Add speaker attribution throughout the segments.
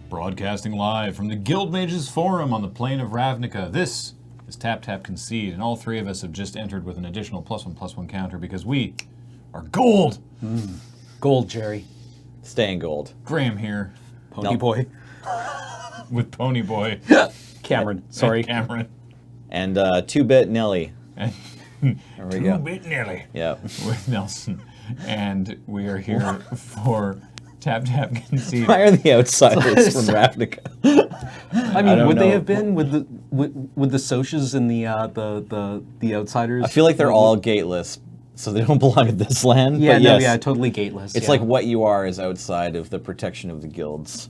Speaker 1: Broadcasting live from the Guild Mages Forum on the plain of Ravnica, this is Tap Tap Concede, and all three of us have just entered with an additional +1/+1 counter because we are gold!
Speaker 2: Gold, Jerry.
Speaker 3: Staying gold.
Speaker 1: Graham here.
Speaker 2: Pony Boy.
Speaker 1: With Pony Boy.
Speaker 2: Cameron, sorry.
Speaker 1: And Cameron.
Speaker 3: And 2-bit Nelly.
Speaker 1: And
Speaker 3: There we go.
Speaker 1: 2-bit Nelly.
Speaker 3: Yep.
Speaker 1: With Nelson. And we are here for Tap Tap Concede.
Speaker 3: Why are the outsiders from Ravnica?
Speaker 2: I mean, would
Speaker 3: know.
Speaker 2: they have been with the socias and the outsiders?
Speaker 3: I feel like they're all gateless, so they don't belong in this land.
Speaker 2: Yeah,
Speaker 3: but
Speaker 2: no,
Speaker 3: yes,
Speaker 2: yeah, totally gateless.
Speaker 3: It's like what you are is outside of the protection of the guilds.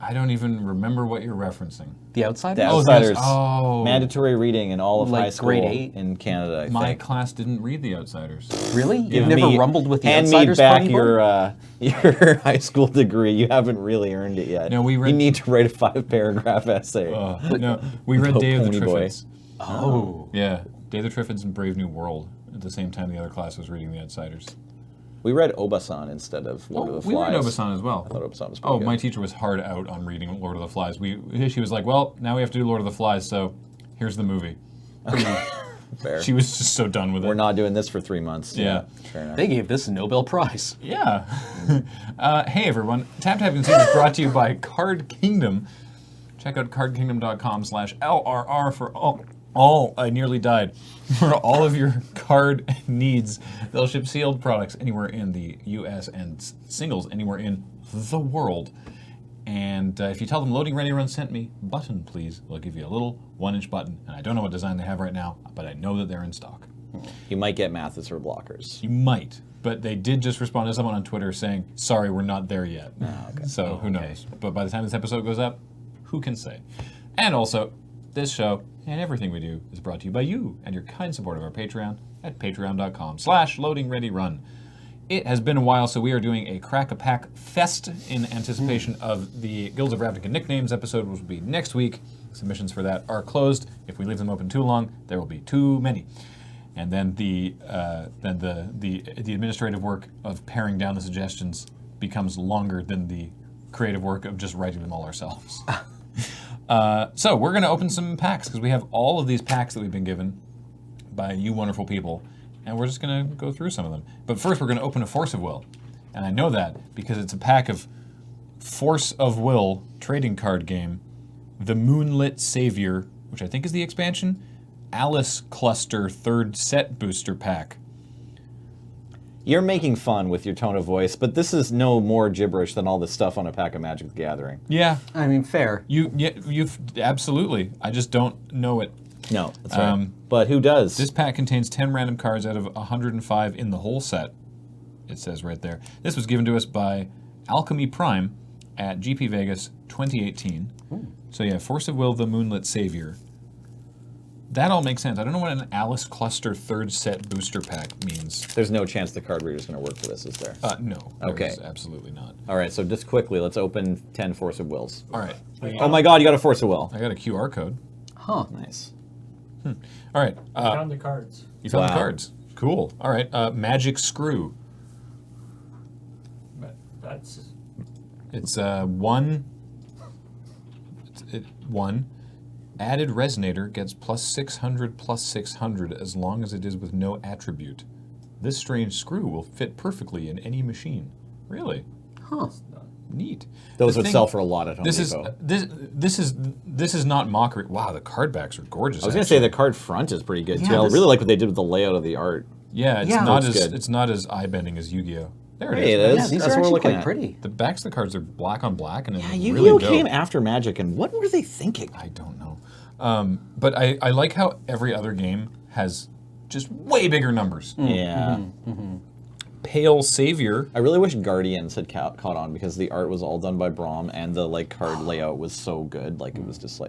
Speaker 1: I don't even remember what you're referencing.
Speaker 2: the outsiders.
Speaker 3: The
Speaker 1: Oh,
Speaker 3: outsiders.
Speaker 1: oh.
Speaker 3: Mandatory reading in all of
Speaker 2: Like
Speaker 3: high school
Speaker 2: grade 8?
Speaker 3: in Canada, I
Speaker 1: My
Speaker 3: think.
Speaker 1: class didn't read The Outsiders.
Speaker 2: Really?
Speaker 3: Give
Speaker 2: You've never
Speaker 3: me-
Speaker 2: rumbled with the
Speaker 3: hand
Speaker 2: outsiders?
Speaker 3: me back
Speaker 2: Pony Boy?
Speaker 3: your high school degree. You haven't really earned it yet.
Speaker 1: No, we read-
Speaker 3: You need to write a 5-paragraph essay.
Speaker 1: No, we read
Speaker 3: About
Speaker 1: Day of the
Speaker 3: Pony Boy.
Speaker 1: Triffids.
Speaker 2: Oh.
Speaker 1: Yeah, Day of the Triffids and Brave New World at the same time the other class was reading The Outsiders.
Speaker 3: We read Obasan instead of Lord of the
Speaker 1: We
Speaker 3: Flies.
Speaker 1: read Obasan as well.
Speaker 3: I thought Obasan was pretty
Speaker 1: Oh,
Speaker 3: good.
Speaker 1: my teacher was hard out on reading Lord of the Flies. She was like, well, now we have to do Lord of the Flies, so here's the movie.
Speaker 3: Fair.
Speaker 1: She was just so done with it.
Speaker 3: We're not doing this for 3 months.
Speaker 1: Yeah.
Speaker 3: Fair enough.
Speaker 2: They gave this a Nobel Prize.
Speaker 1: Yeah. Hey, everyone. Tap Tap Concede is brought to you by Card Kingdom. Check out cardkingdom.com/LRR for all, I nearly died, for all of your card needs. They'll ship sealed products anywhere in the U.S. and singles anywhere in the world. And if you tell them Loading Ready Run sent me, button please, they'll give you a little 1-inch button. And I don't know what design they have right now, but I know that they're in stock.
Speaker 3: You might get Mathis or blockers.
Speaker 1: You might, but they did just respond to someone on Twitter saying, sorry, we're not there yet. So who knows? But by the time this episode goes up, who can say? And also, this show and everything we do is brought to you by you and your kind support of our Patreon at patreon.com/loadingreadyrun. It has been a while, so we are doing a Crack-a-Pack Fest in anticipation of the Guilds of Ravnica Nicknames episode, which will be next week. Submissions for that are closed. If we leave them open too long, there will be too many. And then the administrative work of paring down the suggestions becomes longer than the creative work of just writing them all ourselves. So we're going to open some packs because we have all of these packs that we've been given by you wonderful people, and we're just going to go through some of them. But first we're going to open a Force of Will, and I know that because it's a pack of Force of Will trading card game, the Moonlit Savior, which I think is the expansion, Alice Cluster 3rd Set Booster Pack.
Speaker 3: You're making fun with your tone of voice, but this is no more gibberish than all the stuff on a pack of Magic the Gathering.
Speaker 1: Yeah,
Speaker 2: I mean, fair.
Speaker 1: you've absolutely. I just don't know it.
Speaker 3: No, that's right. But who does?
Speaker 1: This pack contains 10 random cards out of 105 in the whole set. It says right there. This was given to us by Alchemy Prime at GP Vegas 2018. So yeah, Force of Will, the Moonlit Savior. That all makes sense. I don't know what an Alice Cluster 3rd Set Booster Pack means.
Speaker 3: There's no chance the card reader's going to work for this, is there?
Speaker 1: No. there
Speaker 3: Okay.
Speaker 1: is absolutely not.
Speaker 3: All right, so just quickly, let's open 10 Force of Wills.
Speaker 1: All right.
Speaker 3: Oh my god, you got a Force of Will.
Speaker 1: I got a QR code.
Speaker 2: Huh.
Speaker 3: Nice.
Speaker 1: All right.
Speaker 4: Found the cards.
Speaker 1: You found the
Speaker 3: Wow.
Speaker 1: cards. Cool. All right. Magic Screw.
Speaker 4: But that's
Speaker 1: It's one. One. Added Resonator gets +600/+600 as long as it is with no attribute. This strange screw will fit perfectly in any machine. Really?
Speaker 2: Huh.
Speaker 1: Neat.
Speaker 3: Those
Speaker 1: The
Speaker 3: would
Speaker 1: thing-
Speaker 3: sell for a lot at Home
Speaker 1: This
Speaker 3: Depot.
Speaker 1: this is not mockery. Wow, the card backs are gorgeous.
Speaker 3: I was going to say the card front is pretty good, too.
Speaker 2: Yeah,
Speaker 3: I
Speaker 2: this-
Speaker 3: really like what they did with the layout of the art.
Speaker 1: Yeah, it's
Speaker 2: Yeah.
Speaker 1: not
Speaker 3: Looks
Speaker 1: as
Speaker 3: good.
Speaker 1: it's not as eye bending as Yu-Gi-Oh. There it
Speaker 3: Hey,
Speaker 1: is.
Speaker 3: it is.
Speaker 2: Yeah, these
Speaker 3: That's
Speaker 2: are
Speaker 3: what we're
Speaker 2: actually
Speaker 3: looking
Speaker 2: quite
Speaker 3: at.
Speaker 2: pretty.
Speaker 1: The backs of the cards are black on black and
Speaker 3: Yeah,
Speaker 1: it's
Speaker 3: Yu-Gi-Oh
Speaker 1: really dope.
Speaker 3: came after Magic, and what were they thinking?
Speaker 1: I don't know. But I like how every other game has just way bigger numbers.
Speaker 3: Yeah.
Speaker 1: Pale Savior.
Speaker 3: I really wish Guardians had caught on because the art was all done by Braum and the card layout was so good. Like it was just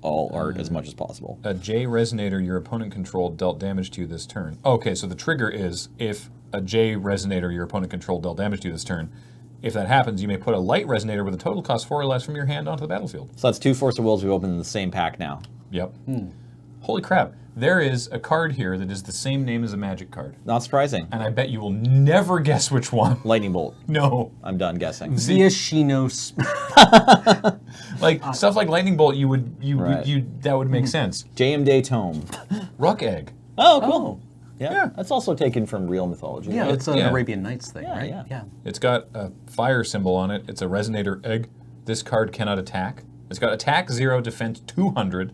Speaker 3: all art as much as possible.
Speaker 1: A J Resonator your opponent controlled dealt damage to you this turn. Okay, so the trigger is if a J Resonator your opponent controlled dealt damage to you this turn. If that happens, you may put a Light Resonator with a total cost 4 or less from your hand onto the battlefield.
Speaker 3: So that's 2 Force of Wills we opened in the same pack now.
Speaker 1: Yep. Holy crap. There is a card here that is the same name as a Magic card.
Speaker 3: Not surprising.
Speaker 1: And I bet you will never guess which one.
Speaker 3: Lightning bolt.
Speaker 1: No.
Speaker 3: I'm done guessing.
Speaker 2: Viashinos.
Speaker 1: Like, stuff like Lightning Bolt,
Speaker 3: Right.
Speaker 1: that would make sense.
Speaker 3: J.M. Day Tome.
Speaker 1: Ruck Egg.
Speaker 3: Oh, cool. Yeah.
Speaker 1: Yeah.
Speaker 3: That's also taken from real mythology.
Speaker 2: Yeah,
Speaker 3: right?
Speaker 2: it's an
Speaker 1: Yeah.
Speaker 2: Arabian Nights thing, right?
Speaker 3: yeah.
Speaker 1: It's got a fire symbol on it. It's a Resonator Egg. This card cannot attack. It's got attack 0, defense 200.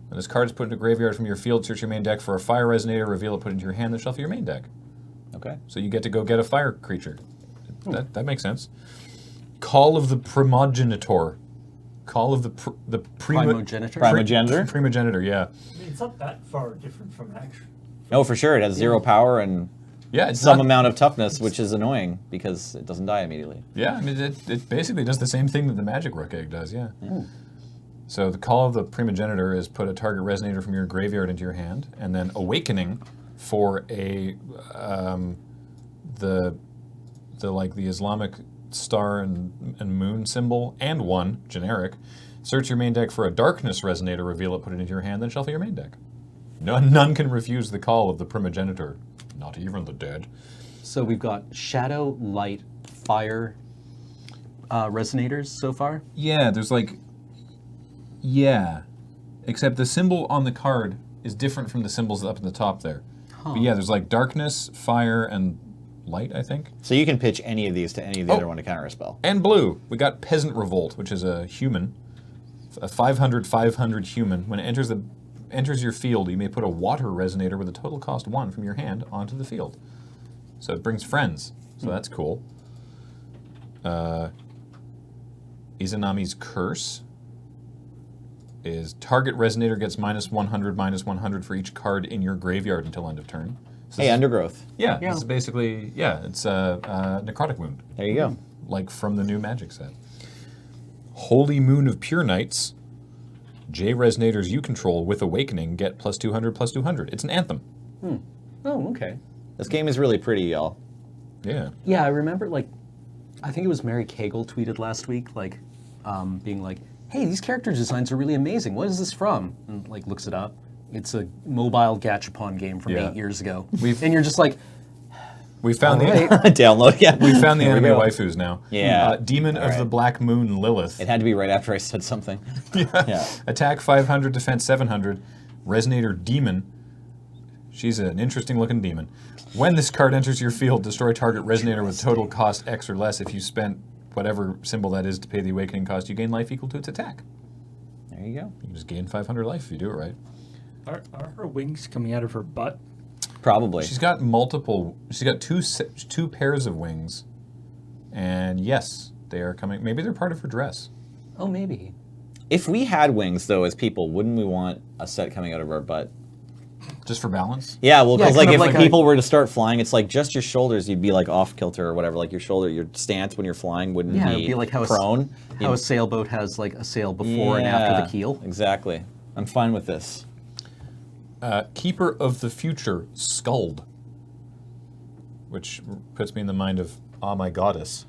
Speaker 1: When this card is put into graveyard from your field, search your main deck for a fire resonator, reveal it, put it into your hand, then shuffle your main deck.
Speaker 3: Okay.
Speaker 1: So you get to go get a fire creature. That makes sense. Call of the Primogenitor. Call of the
Speaker 2: Primogenitor?
Speaker 3: Primogenitor?
Speaker 1: Primogenitor, yeah.
Speaker 4: I mean, it's not that far different from action.
Speaker 3: No, for sure. It has 0 power and
Speaker 1: Yeah, it's
Speaker 3: some
Speaker 1: not-
Speaker 3: amount of toughness, which is annoying because it doesn't die immediately.
Speaker 1: Yeah, I mean, it basically does the same thing that the Magic Rook Egg does, yeah. So the call of the Primogenitor is put a target resonator from your graveyard into your hand, and then Awakening for a the Islamic star and moon symbol, and 1 generic. Search your main deck for a Darkness resonator, reveal it, put it into your hand, then shuffle your main deck. None can refuse the call of the Primogenitor, not even the dead.
Speaker 2: So we've got shadow, light, fire resonators so far.
Speaker 1: Yeah, there's like, yeah, except the symbol on the card is different from the symbols up in the top there. But yeah, there's like darkness, fire, and light, I think.
Speaker 3: So you can pitch any of these to any of the other one to counter a spell.
Speaker 1: And blue. We got Peasant Revolt, which is a human, a 500/500 human. When it enters your field, you may put a water resonator with a total cost 1 from your hand onto the field. So it brings friends. So that's cool. Izanami's Curse is target resonator gets -100/-100 for each card in your graveyard until end of turn. So
Speaker 3: Hey, Undergrowth.
Speaker 1: yeah, this is basically, it's a Necrotic Wound,
Speaker 3: There you go.
Speaker 1: like from the new Magic set. Holy Moon of Pure Knights. J resonators you control with Awakening get +200/+200. It's an anthem.
Speaker 2: Oh, okay.
Speaker 3: This game is really pretty, y'all.
Speaker 1: Yeah.
Speaker 2: Yeah, I remember, like, I think it was Mary Cagle tweeted last week, like, being like, hey, these character designs are really amazing. What is this from? And, like, looks it up. It's a mobile gachapon game from 8 years ago. And you're just like,
Speaker 1: We found
Speaker 2: all right.
Speaker 3: Download, yeah.
Speaker 1: we found the
Speaker 3: There we
Speaker 1: anime
Speaker 3: go.
Speaker 1: waifus now.
Speaker 3: Yeah.
Speaker 1: Demon of the Black Moon Lilith.
Speaker 3: It had to be right after I said something. Yeah.
Speaker 1: Attack 500, defense 700. Resonator Demon. She's an interesting looking demon. When this card enters your field, destroy target resonator with total cost X or less. If you spent whatever symbol that is to pay the awakening cost, you gain life equal to its attack.
Speaker 3: There you go.
Speaker 1: You can just gain 500 life if you do it right.
Speaker 4: Are her wings coming out of her butt?
Speaker 3: Probably.
Speaker 1: She's got multiple. She's got two pairs of wings, and yes, they are coming. Maybe they're part of her dress.
Speaker 2: oh, maybe.
Speaker 3: If we had wings, though, as people, wouldn't we want a set coming out of our butt?
Speaker 1: Just for balance.
Speaker 3: Yeah, well,
Speaker 2: Yeah,
Speaker 3: because
Speaker 2: kind
Speaker 3: like
Speaker 2: of
Speaker 3: if
Speaker 2: like a-
Speaker 3: people were to start flying, it's like just your shoulders, you'd be like off kilter or whatever. Like your shoulder, your stance when you're flying wouldn't
Speaker 2: Yeah,
Speaker 3: be,
Speaker 2: it'd be like how
Speaker 3: prone.
Speaker 2: How a sailboat has, like, a sail before and after the keel.
Speaker 3: Exactly. I'm fine with this.
Speaker 1: Keeper of the Future, Skuld, which puts me in the mind of Ah My Goddess.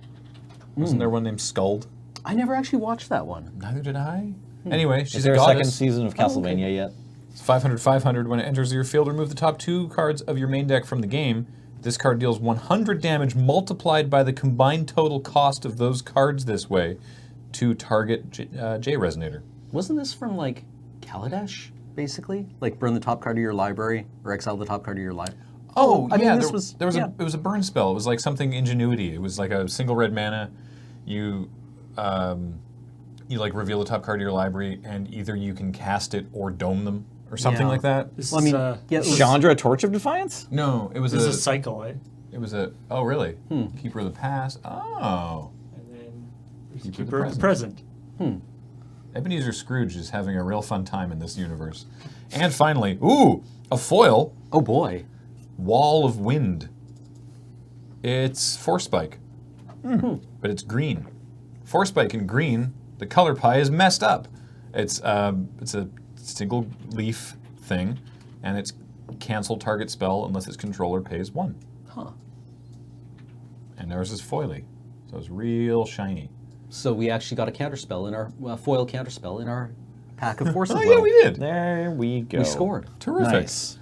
Speaker 1: Wasn't there one named Skuld?
Speaker 2: I never actually watched that one.
Speaker 1: Neither did I. Anyway, she's
Speaker 3: Is there
Speaker 1: a
Speaker 3: a second
Speaker 1: goddess.
Speaker 3: season of Castlevania yet?
Speaker 1: It's 500/500. When it enters your field, remove the top 2 cards of your main deck from the game. This card deals 100 damage multiplied by the combined total cost of those cards this way to target J Resonator.
Speaker 2: Wasn't this from, like, Kaladesh, basically? Like, burn the top card of your library, or exile the top card of your library?
Speaker 1: Oh,
Speaker 2: I mean,
Speaker 1: yeah,
Speaker 2: this
Speaker 1: there was
Speaker 2: yeah.
Speaker 1: it was a burn spell. It was like something Ingenuity. It was like a single red mana. You like reveal the top card of your library, and either you can cast it or dome them or something
Speaker 2: Yeah.
Speaker 1: like that.
Speaker 4: This
Speaker 2: Well, I
Speaker 4: is,
Speaker 2: mean, yeah, it was-
Speaker 3: Chandra, Torch of Defiance?
Speaker 1: No, it was
Speaker 4: this is a cycle, eh?
Speaker 1: it was a oh really Keeper of the Past. Oh,
Speaker 4: And then there's
Speaker 1: Keeper of the
Speaker 4: Keeper of the Present.
Speaker 1: Ebenezer Scrooge is having a real fun time in this universe. And finally, ooh, a foil.
Speaker 2: Oh, boy.
Speaker 1: Wall of Wind. It's Force Spike, but it's green. Force Spike in green. The color pie is messed up. It's a single leaf thing, and it's cancel target spell unless its controller pays 1.
Speaker 2: Huh.
Speaker 1: And ours is foily, so it's real shiny.
Speaker 2: So we actually got a counterspell in our foil counterspell in our pack of forces.
Speaker 1: Oh, yeah, we did.
Speaker 3: There we go.
Speaker 2: We scored.
Speaker 1: Terrific.
Speaker 3: Nice.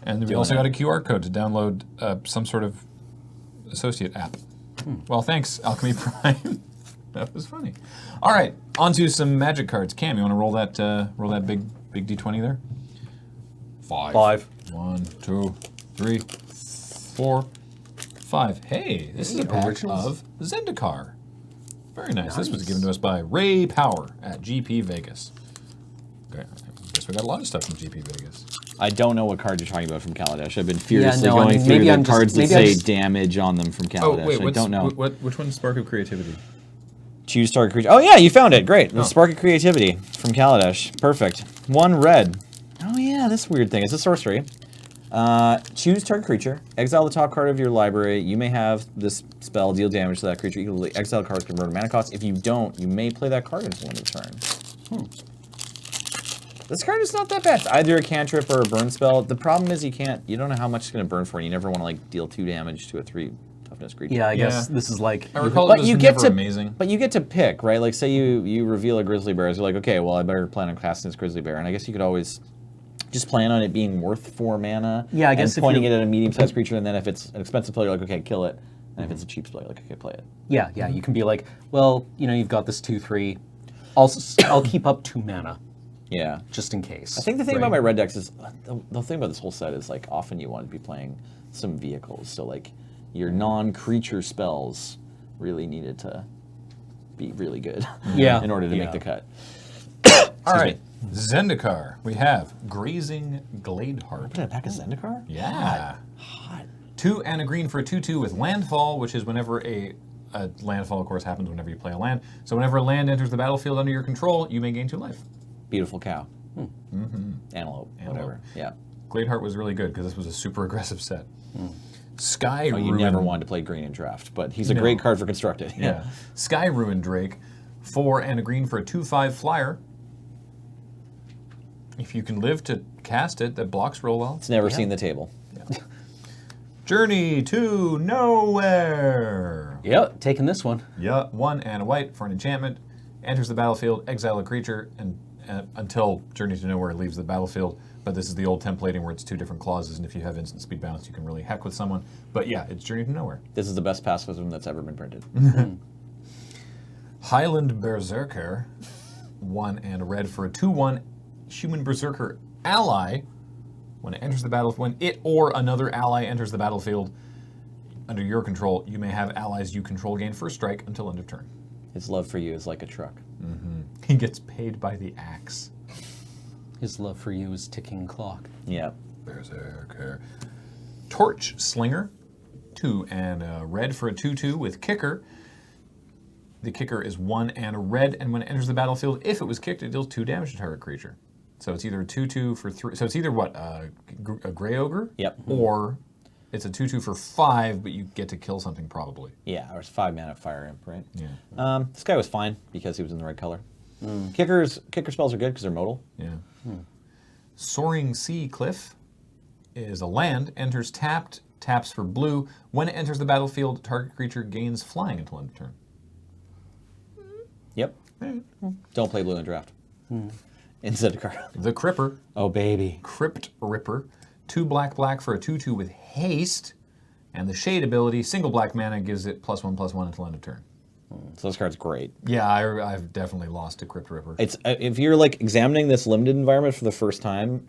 Speaker 1: And we also got a QR code to download some sort of associate app. Well, thanks, Alchemy Prime. That was funny. All right, on to some magic cards. Cam, you want to roll that big D20 there? 5. 1, 2, 3, 4, 5. Hey, this is a pack
Speaker 2: originals.
Speaker 1: of Zendikar. Very nice. This was given to us by Ray Power at GP Vegas. Okay, I guess we got a lot of stuff from GP Vegas.
Speaker 3: I don't know what card you're talking about from Kaladesh. I've been furiously
Speaker 2: no,
Speaker 3: going through
Speaker 2: maybe
Speaker 3: the
Speaker 2: I'm just-
Speaker 3: cards that
Speaker 2: maybe I
Speaker 3: say
Speaker 2: just-
Speaker 3: damage on them from Kaladesh. I don't know.
Speaker 1: Which one's Spark of Creativity?
Speaker 3: Choose target creature. Oh yeah, you found it. Great. The Spark of Creativity from Kaladesh. Perfect. 1 red. Oh yeah, this weird thing. It's a sorcery. Choose target creature. Exile the top card of your library. You may have this spell deal damage to that creature equally. Exile cards convert mana cost. If you don't, you may play that card until end of turn. This card is not that bad. It's either a cantrip or a burn spell. The problem is you don't know how much it's going to burn for, and you never want to like deal 2 damage to a 3 toughness creature.
Speaker 2: Yeah, I guess this is like.
Speaker 1: I recall
Speaker 3: But
Speaker 1: it was
Speaker 3: you get
Speaker 1: never
Speaker 3: to
Speaker 1: amazing.
Speaker 3: But you get to pick, right? Like say you reveal a grizzly bear, so you're like, okay, well I better plan on casting this grizzly bear, and I guess you could always just plan on it being worth 4 mana.
Speaker 2: Yeah, I guess
Speaker 3: and
Speaker 2: if
Speaker 3: pointing it
Speaker 2: you're-
Speaker 3: at a medium-sized creature, and then if it's an expensive play, you're like, okay, kill it. And if it's a cheap play, you're like, okay, play it.
Speaker 2: Yeah, you can be like, well, you've got this 2/3. I'll keep up 2 mana
Speaker 3: Yeah.
Speaker 2: just in case.
Speaker 3: I think the thing about
Speaker 2: right?
Speaker 3: my red decks is the thing about this whole set is like often you want to be playing some vehicles, so like your non-creature spells really needed to be really good.
Speaker 2: Yeah.
Speaker 3: in order to make
Speaker 2: Yeah.
Speaker 3: the cut.
Speaker 1: All right, Zendikar. We have Grazing Gladeheart.
Speaker 3: Did I pack a Zendikar?
Speaker 1: Yeah. 2 and a green for a 2/2 with landfall, which is whenever a landfall, of course, happens whenever you play a land. So whenever a land enters the battlefield under your control, you may gain 2 life.
Speaker 3: Beautiful cow. Antelope, whatever. Yeah.
Speaker 1: Gladeheart was really good because this was a super aggressive set. Sky
Speaker 3: Oh, you
Speaker 1: Ruin.
Speaker 3: never wanted to play green in draft, but he's a
Speaker 1: No.
Speaker 3: great card for constructed.
Speaker 1: Yeah. Sky Ruin Drake. 4 and a green for a 2/5 flyer. If you can live to cast it, that blocks roll well.
Speaker 3: It's never seen the table.
Speaker 1: Journey to Nowhere.
Speaker 2: Yep, taking this one.
Speaker 1: Yeah, 1 and a white for an enchantment. Enters the battlefield, exile a creature, and until Journey to Nowhere leaves the battlefield. But this is the old templating where it's 2 different clauses, and if you have instant speed bounce, you can really heck with someone. But yeah, it's Journey to Nowhere.
Speaker 3: This is the best pacifism that's ever been printed.
Speaker 1: Highland Berserker, 1 and a red for a 2/1 human berserker ally. When it enters the battlefield, when it or another ally enters the battlefield under your control, you may have allies you control gain first strike until end of turn.
Speaker 3: His love for you is like a truck.
Speaker 1: He gets paid by the axe.
Speaker 2: His love for you is ticking clock.
Speaker 3: Yeah.
Speaker 1: Berserker. Torch Slinger, 2 and a red for a 2/2 with kicker. The kicker is 1 and a red, and when it enters the battlefield, if it was kicked, it deals 2 damage to target creature. So it's either a 2/2 for 3. So it's either what, a gray ogre?
Speaker 3: Yep.
Speaker 1: Or it's a 2/2 for 5, but you get to kill something probably.
Speaker 3: Yeah, or it's 5 mana fire imp, right?
Speaker 1: Yeah.
Speaker 3: This guy was fine because he was in the right color. Kicker spells are good because they're modal.
Speaker 1: Yeah. Soaring Sea Cliff is a land, enters tapped, taps for blue. When it enters the battlefield, target creature gains flying until end of turn.
Speaker 3: Yep. Don't play blue in draft. In Zendikar.
Speaker 1: The Cripper,
Speaker 3: Oh, baby.
Speaker 1: Crypt Ripper, 2 black for a 2/2 with haste, and the Shade ability, single black mana, gives it +1/+1 until end of turn.
Speaker 3: So this card's great.
Speaker 1: Yeah, I've definitely lost to Crypt Ripper.
Speaker 3: It's if you're like examining this limited environment for the first time,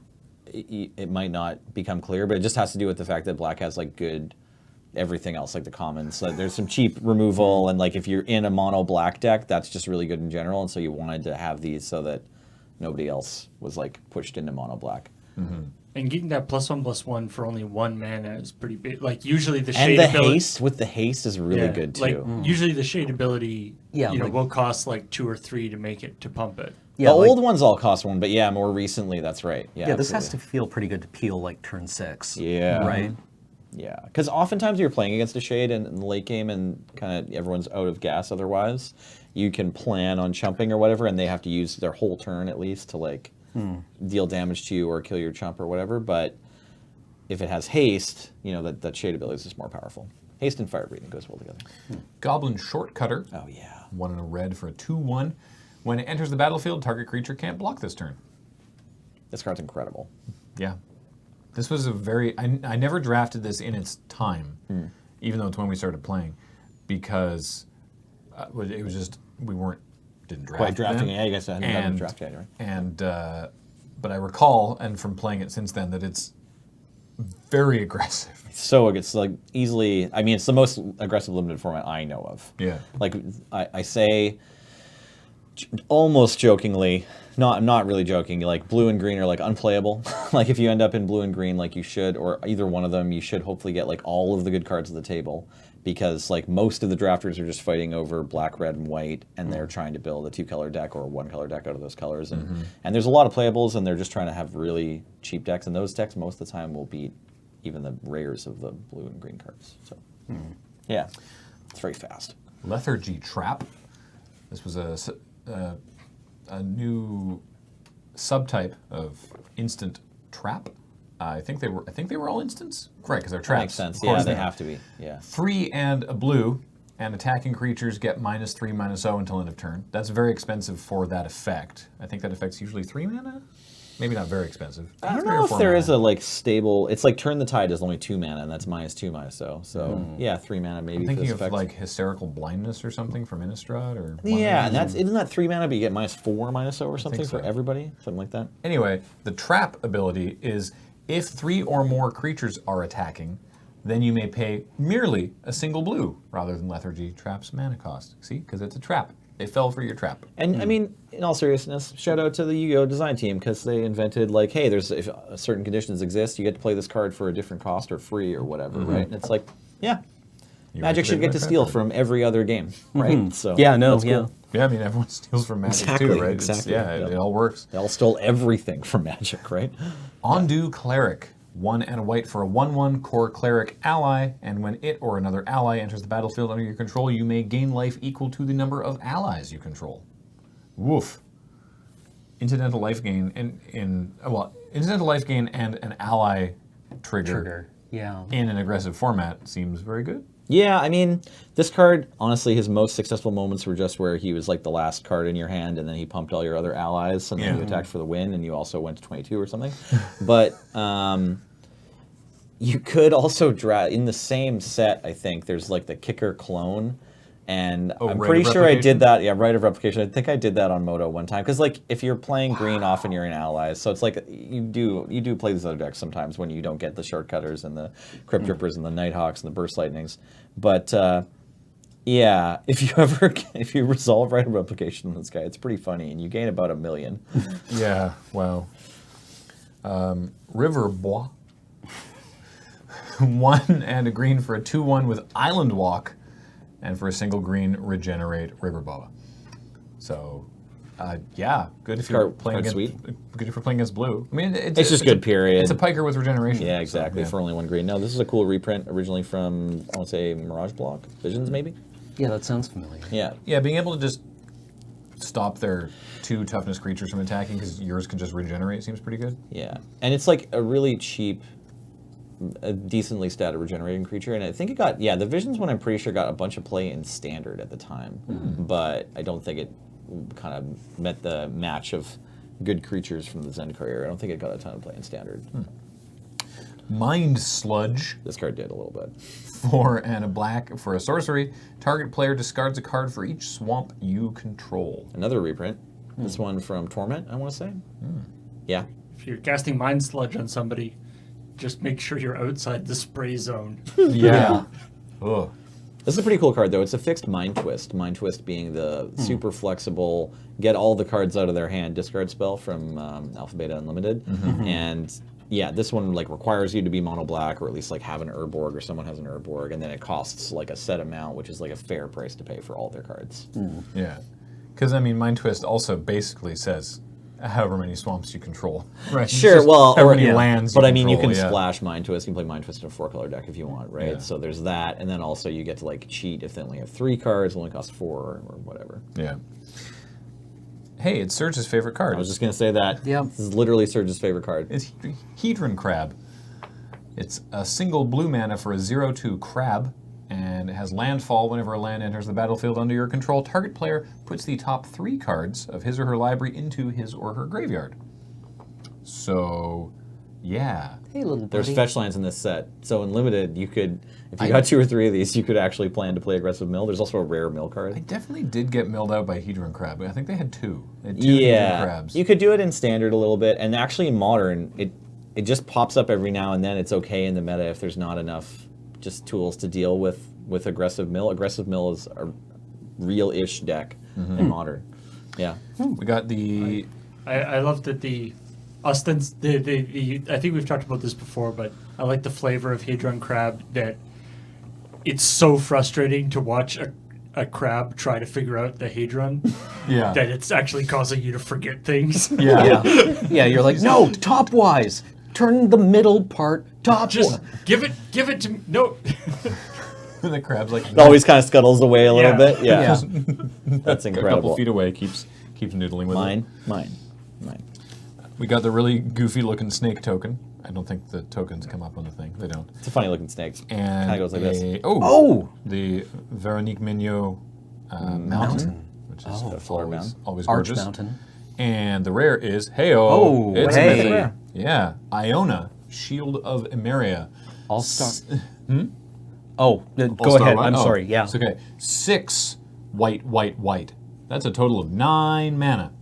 Speaker 3: it might not become clear, but it just has to do with the fact that black has like good everything else, like the commons. Like there's some cheap removal, and like if you're in a mono black deck, that's just really good in general. And so you wanted to have these so that nobody else was like pushed into mono black.
Speaker 4: And getting that +1/+1 for only 1 mana is pretty big. Like usually the
Speaker 3: And
Speaker 4: shade
Speaker 3: the
Speaker 4: ability,
Speaker 3: haste with the haste is really good too.
Speaker 4: Like usually the shade ability,
Speaker 2: Yeah,
Speaker 4: you know,
Speaker 2: like-
Speaker 4: will cost like 2 or 3 to make it to pump it.
Speaker 2: Yeah,
Speaker 3: the
Speaker 2: like-
Speaker 3: old ones all cost 1, but yeah, more recently, that's right. Yeah,
Speaker 2: Yeah, this has to
Speaker 3: absolutely.
Speaker 2: feel pretty good to peel like turn 6.
Speaker 3: Yeah.
Speaker 2: Right?
Speaker 3: Yeah, because oftentimes you're playing against a shade in the late game and kind of everyone's out of gas otherwise. You can plan on chumping or whatever, and they have to use their whole turn at least to like deal damage to you or kill your chump or whatever. But if it has haste, you know, that shade ability is just more powerful. Haste and fire breathing goes well together.
Speaker 1: Goblin Shortcutter,
Speaker 3: Oh, yeah.
Speaker 1: 1 and a red for a 2/1. When it enters the battlefield, target creature can't block this turn.
Speaker 3: This card's incredible.
Speaker 1: Yeah. This was a very... I never drafted this in its time, even though it's when we started playing, because it was just... didn't draft
Speaker 3: Quite drafting
Speaker 1: then.
Speaker 3: it. I guess I hadn't done draft yet, right?
Speaker 1: And, but I recall, and from playing it since then, that it's very aggressive.
Speaker 3: So it's like easily... I mean, it's the most aggressive limited format I know of.
Speaker 1: Yeah.
Speaker 3: Like, I say... almost jokingly, not really joking, like blue and green are like unplayable. Like if you end up in blue and green like you should, or either one of them, you should hopefully get like all of the good cards at the table, because like most of the drafters are just fighting over black, red, and white, and they're trying to build a 2-color deck or a 1-color deck out of those colors. And there's a lot of playables, and they're just trying to have really cheap decks, and those decks most of the time will beat even the rares of the blue and green cards. So yeah, it's very fast.
Speaker 1: Lethargy Trap. This was a new subtype of instant trap. I think they were all instants, right? Because they're traps.
Speaker 3: That makes sense. Yeah, they have to be. Yeah.
Speaker 1: 3 and a blue, and attacking creatures get -3/-0 until end of turn. That's very expensive for that effect. I think that effect's usually 3 mana. Maybe not very expensive.
Speaker 3: I don't
Speaker 1: 3 or
Speaker 3: know if
Speaker 1: 4
Speaker 3: there
Speaker 1: mana.
Speaker 3: is a like stable. It's like Turn the Tide is only 2 mana, and that's -2/-0. So yeah, 3 mana maybe.
Speaker 1: I'm
Speaker 3: for
Speaker 1: thinking
Speaker 3: this
Speaker 1: of
Speaker 3: effect.
Speaker 1: like Hysterical Blindness or something from Innistrad, or
Speaker 3: Yeah, and isn't that 3 mana, but you get -4/-0 or something
Speaker 1: so.
Speaker 3: for everybody, something like that.
Speaker 1: Anyway, the trap ability is if 3 or more creatures are attacking, then you may pay merely a single blue rather than Lethargy Trap's mana cost. See, because it's a trap. They fell for your trap.
Speaker 3: And I mean, in all seriousness, shout out to the Yu-Gi-Oh design team, because they invented like, hey, if certain conditions exist, you get to play this card for a different cost or free or whatever, right? And it's like, yeah, Magic should get to steal from every other game, right? So
Speaker 2: Yeah, no,
Speaker 3: that's cool.
Speaker 2: yeah.
Speaker 1: Yeah, I mean, everyone steals from Magic
Speaker 3: Exactly,
Speaker 1: too, right?
Speaker 3: exactly.
Speaker 1: It all works.
Speaker 3: They all stole everything from Magic, right?
Speaker 1: Ondu Cleric. 1 and a white for a 1/1 core cleric ally, and when it or another ally enters the battlefield under your control, you may gain life equal to the number of allies you control. Woof. Incidental life gain incidental life gain and an ally trigger.
Speaker 2: Yeah.
Speaker 1: In an aggressive format seems very good.
Speaker 3: Yeah, I mean, this card, honestly, his most successful moments were just where he was like the last card in your hand, and then he pumped all your other allies, and then you attacked for the win, and you also went to 22 or something. But you could also draft, in the same set, I think, there's like the kicker clone, and I'm
Speaker 1: Rite
Speaker 3: pretty
Speaker 1: of
Speaker 3: sure I
Speaker 1: Replication?
Speaker 3: did that. Yeah, Rite of Replication. I think I did that on Moto one time, because like if you're playing green, often you're in allies, so it's like you do play these other decks sometimes when you don't get the Shortcutters and the Crypt Rippers and the Nighthawks and the Burst Lightnings. But yeah, if you resolve Rite of Replication on this guy, it's pretty funny, and you gain about 1 million.
Speaker 1: Yeah, wow. River Bois. 1 and a green for a 2/1 with Island Walk, and for a single green, regenerate River Boa. So, yeah, good if you're playing against good if you're playing against blue. I mean,
Speaker 3: It's just good, period.
Speaker 1: It's a piker with regeneration.
Speaker 3: Yeah, exactly.
Speaker 1: So,
Speaker 3: For only 1 green. No, this is a cool reprint, originally from, I want to say, Mirage Block? Visions, maybe?
Speaker 2: Yeah, that sounds familiar.
Speaker 3: Yeah.
Speaker 1: Yeah, being able to just stop their 2 toughness creatures from attacking because yours can just regenerate seems pretty good.
Speaker 3: Yeah. And it's like a really cheap, a decently statted regenerating creature. And I think it got, the Visions one I'm pretty sure got a bunch of play in Standard at the time. But I don't think it kind of met the match of good creatures from the Zendikar era. I don't think it got a ton of play in Standard.
Speaker 1: Mind Sludge.
Speaker 3: This card did a little bit.
Speaker 1: 4 and a black for a sorcery. Target player discards a card for each swamp you control.
Speaker 3: Another reprint. This one from Torment, I want to say. Yeah.
Speaker 4: If you're casting Mind Sludge on somebody, just make sure you're outside the spray zone.
Speaker 1: Yeah. Ugh.
Speaker 3: This is a pretty cool card, though. It's a fixed Mind Twist. Mind Twist being the super flexible, get all the cards out of their hand discard spell from Alpha Beta Unlimited. And yeah, this one like requires you to be mono black, or at least like have an Urborg, or someone has an Urborg, and then it costs like a set amount, which is like a fair price to pay for all their cards.
Speaker 1: Yeah. Because, I mean, Mind Twist also basically says however many swamps you control. Right. It's
Speaker 3: Sure,
Speaker 1: just
Speaker 3: well,
Speaker 1: however many lands
Speaker 3: but
Speaker 1: you
Speaker 3: I mean, you
Speaker 1: control,
Speaker 3: can
Speaker 1: yeah.
Speaker 3: splash Mind Twist. You can play Mind Twist in a 4-color deck if you want, right?
Speaker 1: Yeah.
Speaker 3: So there's that, and then also you get to like cheat if they only have 3 cards, it only costs 4 or whatever.
Speaker 1: Yeah. Hey, it's Serge's favorite card.
Speaker 3: I was just gonna say that.
Speaker 2: Yeah.
Speaker 3: This is literally Serge's favorite card.
Speaker 1: It's Hedron Crab. It's a single blue mana for a 0/2 crab, and it has landfall. Whenever a land enters the battlefield under your control, target player puts the top 3 cards of his or her library into his or her graveyard. So, yeah.
Speaker 2: Hey, little buddy.
Speaker 3: There's fetch lands in this set. So in limited, you could, if you got 2 or 3 of these, you could actually plan to play aggressive mill. There's also a rare mill
Speaker 1: I
Speaker 3: card.
Speaker 1: definitely did get milled out by Hedron Crab. I think they had 2. They had 2 Hedron Crabs.
Speaker 3: You could do it in standard a little bit, and actually in modern, it just pops up every now and then. It's okay in the meta if there's not enough just tools to deal with aggressive mill. Aggressive mill is a real-ish deck in modern. Yeah.
Speaker 1: We got the...
Speaker 4: I love that the I think we've talked about this before, but I like the flavor of Hedron Crab, that it's so frustrating to watch a crab try to figure out the Hedron
Speaker 1: Yeah.
Speaker 4: that it's actually causing you to forget things.
Speaker 1: Yeah.
Speaker 2: Yeah, you're like, no, top-wise. Turn the middle part top.
Speaker 4: Just give it to me. No.
Speaker 1: The crab's like...
Speaker 3: It always kind of scuttles away a little
Speaker 4: Yeah.
Speaker 3: bit. Yeah.
Speaker 2: Yeah.
Speaker 3: That's
Speaker 1: a couple
Speaker 3: incredible.
Speaker 1: feet away, keeps noodling with it.
Speaker 3: Mine.
Speaker 1: We got the really goofy-looking snake token. I don't think the tokens come up on the thing. They don't.
Speaker 3: It's a funny looking snake.
Speaker 1: And
Speaker 3: Kind of goes like this.
Speaker 2: Oh!
Speaker 1: The Veronique Mignot mountain, which is
Speaker 3: A floor mountain.
Speaker 1: always
Speaker 2: Arch
Speaker 1: gorgeous.
Speaker 2: Mountain.
Speaker 1: And the rare is, hey-oh,
Speaker 2: Oh,
Speaker 1: it's
Speaker 2: hey.
Speaker 1: mythic. Yeah, Iona, Shield of Emeria.
Speaker 2: All-star. Oh, go
Speaker 1: All-star
Speaker 2: ahead.
Speaker 1: white?
Speaker 2: I'm
Speaker 1: Oh,
Speaker 2: sorry. Yeah.
Speaker 1: It's okay. 6 white. That's a total of 9 mana.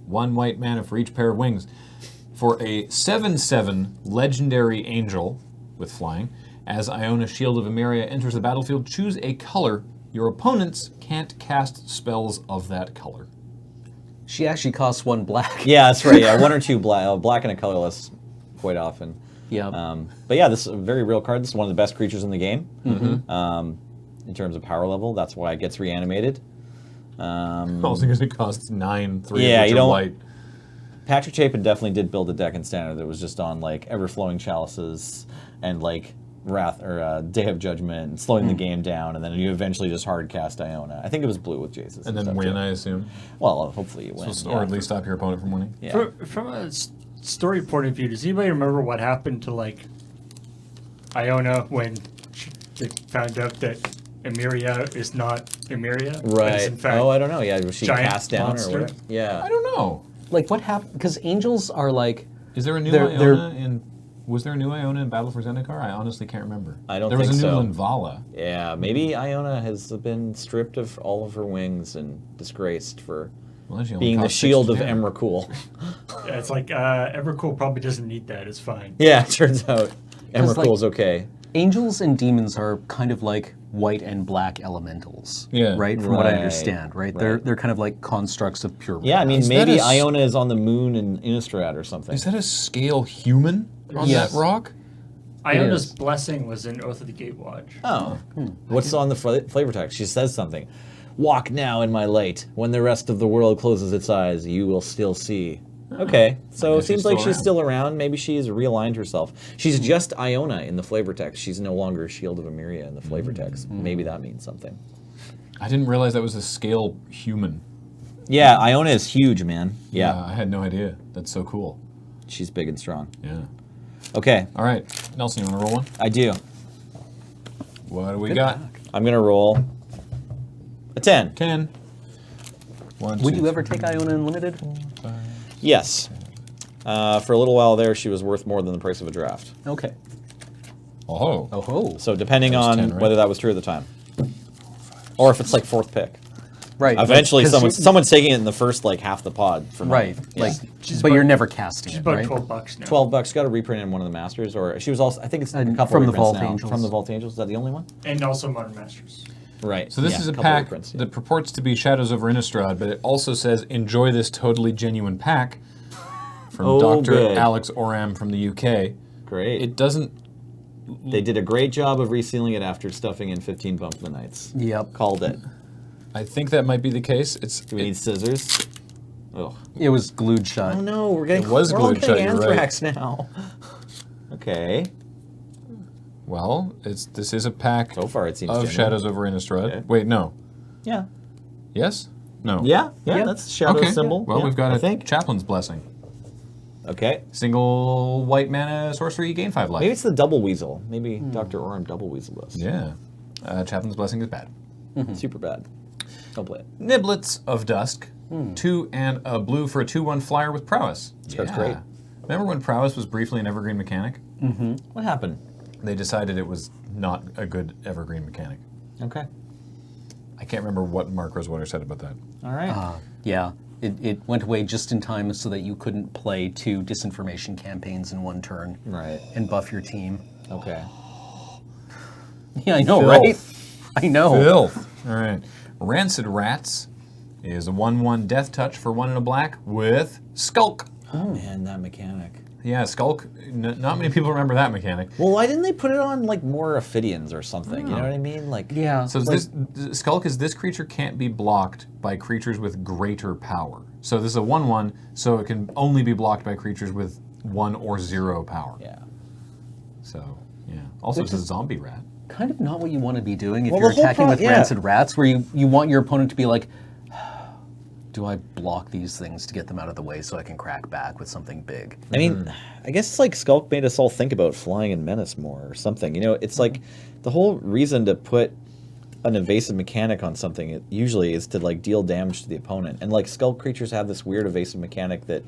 Speaker 1: 1 white mana for each pair of wings. For a 7/7 legendary angel with flying, as Iona, Shield of Emeria enters the battlefield, choose a color. Your opponents can't cast spells of that color.
Speaker 2: She actually costs 1 black.
Speaker 3: Yeah, that's right. Yeah, 1 or 2 black and a colorless quite often.
Speaker 2: Yeah.
Speaker 3: But yeah, this is a very real card. This is one of the best creatures in the game. In terms of power level, that's why it gets reanimated.
Speaker 1: Also because it costs 9, 3
Speaker 3: Yeah,
Speaker 1: of which
Speaker 3: you
Speaker 1: are
Speaker 3: don't-
Speaker 1: white.
Speaker 3: Patrick Chapin definitely did build a deck in standard that was just on like Everflowing Chalices and like Wrath or Day of Judgment, and slowing the game down, and then you eventually just hard cast Iona. I think it was blue with Jace's.
Speaker 1: And then
Speaker 3: stuff,
Speaker 1: win,
Speaker 3: too.
Speaker 1: I assume.
Speaker 3: Well, hopefully you win.
Speaker 1: Or at least stop your opponent from winning.
Speaker 3: Yeah.
Speaker 4: From a story point of view, does anybody remember what happened to like Iona when they found out that Emeria is not Emeria? but is
Speaker 3: Right.
Speaker 4: in fact
Speaker 3: Oh, I don't know. Yeah, was she
Speaker 4: giant
Speaker 3: cast down
Speaker 4: monster?
Speaker 3: or whatever? Yeah.
Speaker 1: I don't know.
Speaker 2: Like, what happened? Because angels are like...
Speaker 1: Is there a new
Speaker 2: They're-
Speaker 1: Iona in... Was there a new Iona in Battle for Zendikar? I honestly can't remember.
Speaker 3: I don't
Speaker 1: There was
Speaker 3: think
Speaker 1: a new
Speaker 3: so.
Speaker 1: Linvala.
Speaker 3: Yeah, maybe Iona has been stripped of all of her wings and disgraced for
Speaker 1: Well, she only
Speaker 3: being the
Speaker 1: cost 6
Speaker 3: shield of
Speaker 1: to 10.
Speaker 3: Emrakul.
Speaker 4: Yeah, it's like Evercool probably doesn't need that. It's fine.
Speaker 3: Yeah, it turns out Emrakul's
Speaker 2: like-
Speaker 3: okay.
Speaker 2: Angels and demons are kind of like white and black elementals.
Speaker 1: Yeah.
Speaker 2: Right? From what I
Speaker 3: Right,
Speaker 2: understand, right?
Speaker 3: right.
Speaker 2: They're kind of like constructs of pure
Speaker 3: Yeah, I mean,
Speaker 1: Is that
Speaker 3: maybe
Speaker 1: a s-
Speaker 3: Iona is on the moon in Innistrad or something.
Speaker 1: Is that a scale human on
Speaker 2: Yes.
Speaker 1: that rock?
Speaker 4: Iona's
Speaker 2: is.
Speaker 4: blessing was in Oath of the Gatewatch.
Speaker 3: Oh. What's on the flavor text? She says something. Walk now in my light. When the rest of the world closes its eyes, you will still see. Okay, so it
Speaker 1: guess she's
Speaker 3: seems like
Speaker 1: still
Speaker 3: she's still around. Maybe she's realigned herself. She's just Iona in the flavor text. She's no longer Shield of Emeria in the flavor text. Maybe that means something.
Speaker 1: I didn't realize that was a scale human.
Speaker 3: Yeah, Iona is huge, man. Yeah,
Speaker 1: I had no idea. That's so cool.
Speaker 3: she's big and strong.
Speaker 1: Yeah.
Speaker 3: Okay,
Speaker 1: All right. Nelson, you want to roll one?
Speaker 3: I do.
Speaker 1: What do we got?
Speaker 3: I'm going to roll a 10.
Speaker 1: 10. 1,
Speaker 2: Would
Speaker 1: 2,
Speaker 2: you ever take Iona Unlimited?
Speaker 3: Yes. For a little while there, she was worth more than the price of a draft.
Speaker 2: Okay.
Speaker 1: Oh.
Speaker 2: Oh ho.
Speaker 3: So depending
Speaker 1: That was
Speaker 3: on
Speaker 1: 10, right?
Speaker 3: whether that was true at the time. Or if it's like 4th pick.
Speaker 2: Right.
Speaker 3: Eventually
Speaker 2: like, 'cause
Speaker 3: someone's taking it in the first like half the pod for money.
Speaker 2: Right.
Speaker 3: Yeah.
Speaker 2: Like,
Speaker 4: She's
Speaker 2: but
Speaker 4: about-
Speaker 2: you're never casting
Speaker 4: She's
Speaker 2: it,
Speaker 4: about
Speaker 2: right?
Speaker 4: $12 now.
Speaker 3: $12. Got a reprint in one of the Masters, or she was also. I think it's a couple
Speaker 2: from the
Speaker 3: reprints
Speaker 2: Vault
Speaker 3: now.
Speaker 2: Angels.
Speaker 3: From the Vault Angels. Is that the only one?
Speaker 4: And also Modern Masters.
Speaker 3: Right.
Speaker 1: So this
Speaker 3: yeah,
Speaker 1: is a
Speaker 3: couple
Speaker 1: pack
Speaker 3: reprints, yeah.
Speaker 1: that purports to be Shadows over Innistrad, but it also says, enjoy this totally genuine pack from
Speaker 3: Oh,
Speaker 1: Dr.
Speaker 3: good.
Speaker 1: Alex Oram from the UK.
Speaker 3: Great.
Speaker 1: It doesn't...
Speaker 3: They did a great job of resealing it after stuffing in 15 Bump the Nights.
Speaker 2: Yep.
Speaker 3: Called it.
Speaker 1: I think that might be the case.
Speaker 3: Do we need scissors? Oh.
Speaker 2: It was glued shut.
Speaker 3: Oh no, we're getting
Speaker 1: It was
Speaker 3: we're all
Speaker 1: glued shut,
Speaker 3: getting
Speaker 1: you're right.
Speaker 3: anthrax now. Okay.
Speaker 1: Well, this is a pack
Speaker 3: So far it seems
Speaker 1: of
Speaker 3: genuine.
Speaker 1: Shadows over Innistrad.
Speaker 3: Okay.
Speaker 1: Wait, no.
Speaker 3: Yeah.
Speaker 1: Yes? No.
Speaker 3: Yeah.
Speaker 2: Yeah.
Speaker 3: That's a shadow
Speaker 1: Okay.
Speaker 3: symbol.
Speaker 1: Well,
Speaker 3: Yeah,
Speaker 1: we've got
Speaker 3: I
Speaker 1: a
Speaker 3: think.
Speaker 1: Chaplain's Blessing.
Speaker 3: Okay.
Speaker 1: Single white mana sorcery, gain 5 life.
Speaker 3: Maybe it's the double weasel. Maybe Dr. Oram double weasel this.
Speaker 1: Yeah. Chaplain's Blessing is bad.
Speaker 3: Super bad. Don't play it.
Speaker 1: Niblets of Dusk, 2 and a blue for a 2/1 flyer with prowess.
Speaker 3: This card's great.
Speaker 1: Remember when prowess was briefly an evergreen mechanic?
Speaker 3: What happened?
Speaker 1: They decided it was not a good evergreen mechanic.
Speaker 3: Okay.
Speaker 1: I can't remember what Mark Rosewater said about that.
Speaker 3: All right.
Speaker 2: Yeah, it went away just in time so that you couldn't play 2 disinformation campaigns in one turn.
Speaker 3: Right.
Speaker 2: And buff your team.
Speaker 3: Okay.
Speaker 2: Yeah, I know,
Speaker 1: Filth.
Speaker 2: right? I know.
Speaker 1: Filth. All right. Rancid Rats is a 1/1 death touch for 1 and a black with Skulk.
Speaker 3: Oh man, that mechanic.
Speaker 1: Yeah, Skulk. Not many people remember that mechanic.
Speaker 3: Well, why didn't they put it on like more Ophidians or something? You know what I mean? Like,
Speaker 2: Yeah.
Speaker 1: So Skulk is this creature can't be blocked by creatures with greater power. So this is a 1/1, so it can only be blocked by creatures with 1 or 0 power.
Speaker 3: yeah.
Speaker 1: So, yeah. Also, it's a zombie rat.
Speaker 2: Kind of not what you want to be doing if
Speaker 3: Well,
Speaker 2: you're
Speaker 3: the whole
Speaker 2: attacking with
Speaker 3: yeah.
Speaker 2: rancid rats, where you want your opponent to be like, do I block these things to get them out of the way so I can crack back with something big?
Speaker 3: I mean, I guess it's like Skulk made us all think about flying and menace more or something. You know, it's like the whole reason to put an evasive mechanic on something usually is to like deal damage to the opponent. And like Skulk creatures have this weird evasive mechanic that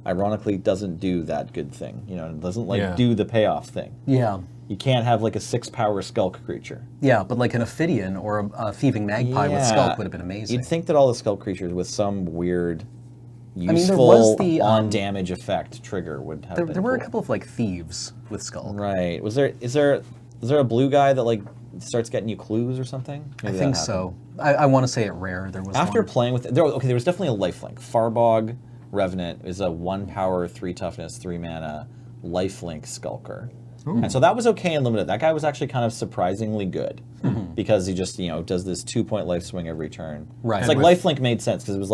Speaker 3: ironically doesn't do that good thing. You know, it doesn't like do the payoff thing.
Speaker 2: Yeah.
Speaker 3: You can't have like a 6-power Skulk creature.
Speaker 2: Yeah, but like an Ophidian or a thieving magpie with Skulk would have been amazing.
Speaker 3: You'd think that all the Skulk creatures with some weird,
Speaker 2: there
Speaker 3: useful
Speaker 2: was the,
Speaker 3: on-damage effect trigger would have been
Speaker 2: there were a
Speaker 3: cool.
Speaker 2: couple of like thieves with Skulk.
Speaker 3: Right. Is there a blue guy that like starts getting you clues or something?
Speaker 2: I
Speaker 3: Maybe
Speaker 2: think
Speaker 3: that
Speaker 2: so. I want to say it rare. There was
Speaker 3: After
Speaker 2: one.
Speaker 3: playing with there was definitely a lifelink. Farbog Revenant is a 1 power, 3 toughness, 3 mana lifelink skulker. And so that was okay and limited. That guy was actually kind of surprisingly good because he just does this 2-point life swing every turn.
Speaker 2: Right.
Speaker 3: It's like lifelink made sense because it was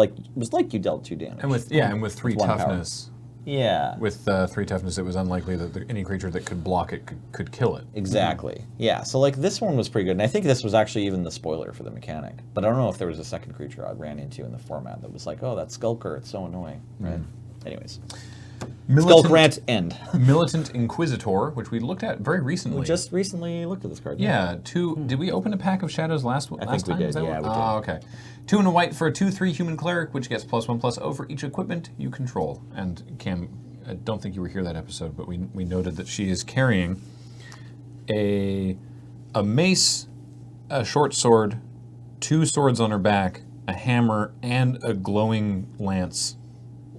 Speaker 3: like you dealt 2 damage.
Speaker 1: And with 3
Speaker 3: 1 power.
Speaker 1: toughness.
Speaker 3: Yeah.
Speaker 1: With 3 toughness, it was unlikely that any creature that could block it could kill it.
Speaker 3: Exactly. Yeah. So like this one was pretty good, and I think this was actually even the spoiler for the mechanic. But I don't know if there was a second creature I ran into in the format that was like, oh, that Skulker, it's so annoying, right? Anyways, Skulk rant end.
Speaker 1: Militant Inquisitor, which we looked at very recently.
Speaker 3: We just recently looked at this card.
Speaker 1: Yeah, 2. Did we open a pack of shadows last time?
Speaker 3: think we did,
Speaker 1: Is that
Speaker 3: yeah,
Speaker 1: what-
Speaker 3: we did.
Speaker 1: Oh, okay. 2 and a white for a 2/3 human cleric, which gets +1/+0 for each equipment you control. And Cam, I don't think you were here that episode, but we noted that she is carrying a mace, a short sword, 2 swords on her back, a hammer, and a glowing lance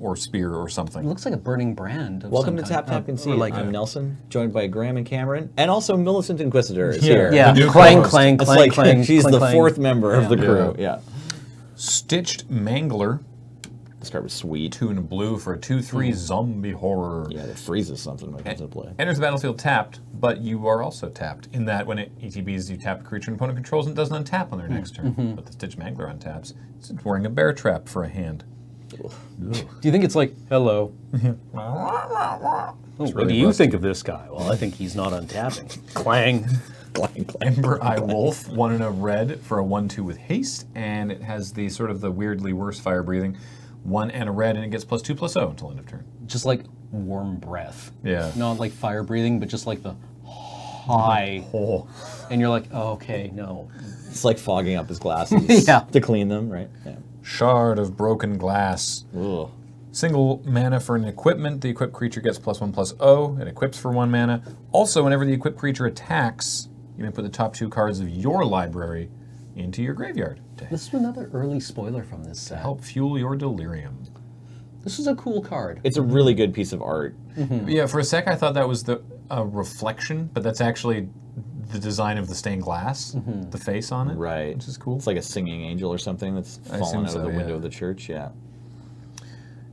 Speaker 1: or spear or
Speaker 2: It
Speaker 1: something.
Speaker 2: looks like a burning brand. Of
Speaker 3: Welcome
Speaker 2: some
Speaker 3: to
Speaker 2: kind.
Speaker 3: Tap Tap and See.
Speaker 2: or like
Speaker 3: I'm Nelson, joined by Graham and Cameron, and also Militant Inquisitor is
Speaker 1: Yeah.
Speaker 3: here.
Speaker 2: yeah,
Speaker 1: The new
Speaker 2: clang,
Speaker 1: co-host.
Speaker 2: clang,
Speaker 3: It's
Speaker 2: clang,
Speaker 3: like
Speaker 2: clang.
Speaker 3: she's
Speaker 2: clang,
Speaker 3: the
Speaker 2: clang.
Speaker 3: 4th member of the
Speaker 1: Yeah.
Speaker 3: crew. Yeah.
Speaker 1: Stitched Mangler,
Speaker 3: This card was sweet.
Speaker 1: 2 and a blue for a 2/3 zombie horror.
Speaker 3: Yeah, that freezes something when it comes into play.
Speaker 1: Enters the battlefield tapped, but you are also tapped in that when it ETBs, you tap a creature an opponent controls and it doesn't untap on their next turn. But the Stitch Mangler untaps. It's wearing a bear trap for a hand.
Speaker 2: Do you think it's like, hello? What
Speaker 1: really
Speaker 2: do you
Speaker 1: rusty.
Speaker 2: think of this guy? Well, I think he's not untapping. Clang.
Speaker 3: Clang, clang.
Speaker 1: Ember Eye Wolf, 1 and a red for a 1/2 with haste, and it has the sort of the weirdly worse fire breathing. 1 and a red, and it gets +2/+0 until end of turn.
Speaker 2: Just like warm breath.
Speaker 1: Yeah.
Speaker 2: Not like fire breathing, but just like the high.
Speaker 1: Oh.
Speaker 2: And you're like, oh, okay, no.
Speaker 3: It's like fogging up his glasses
Speaker 2: Yeah.
Speaker 3: to clean them, right? Yeah.
Speaker 1: Shard of Broken Glass.
Speaker 3: Ugh.
Speaker 1: Single mana for an equipment. The equipped creature gets +1/+0. It equips for 1 mana. Also, whenever the equipped creature attacks, you may put the top 2 cards of your library into your graveyard to
Speaker 2: This is another early spoiler from this set.
Speaker 1: help fuel your delirium.
Speaker 2: This is a cool card.
Speaker 3: It's a really good piece of art.
Speaker 1: Yeah, for a sec I thought that was the reflection, but that's actually the design of the stained glass, the face on it.
Speaker 3: Right.
Speaker 1: Which is cool.
Speaker 3: It's like a singing angel or something that's
Speaker 1: assume
Speaker 3: fallen out
Speaker 1: so,
Speaker 3: of the window
Speaker 1: yeah.
Speaker 3: of the church. Yeah.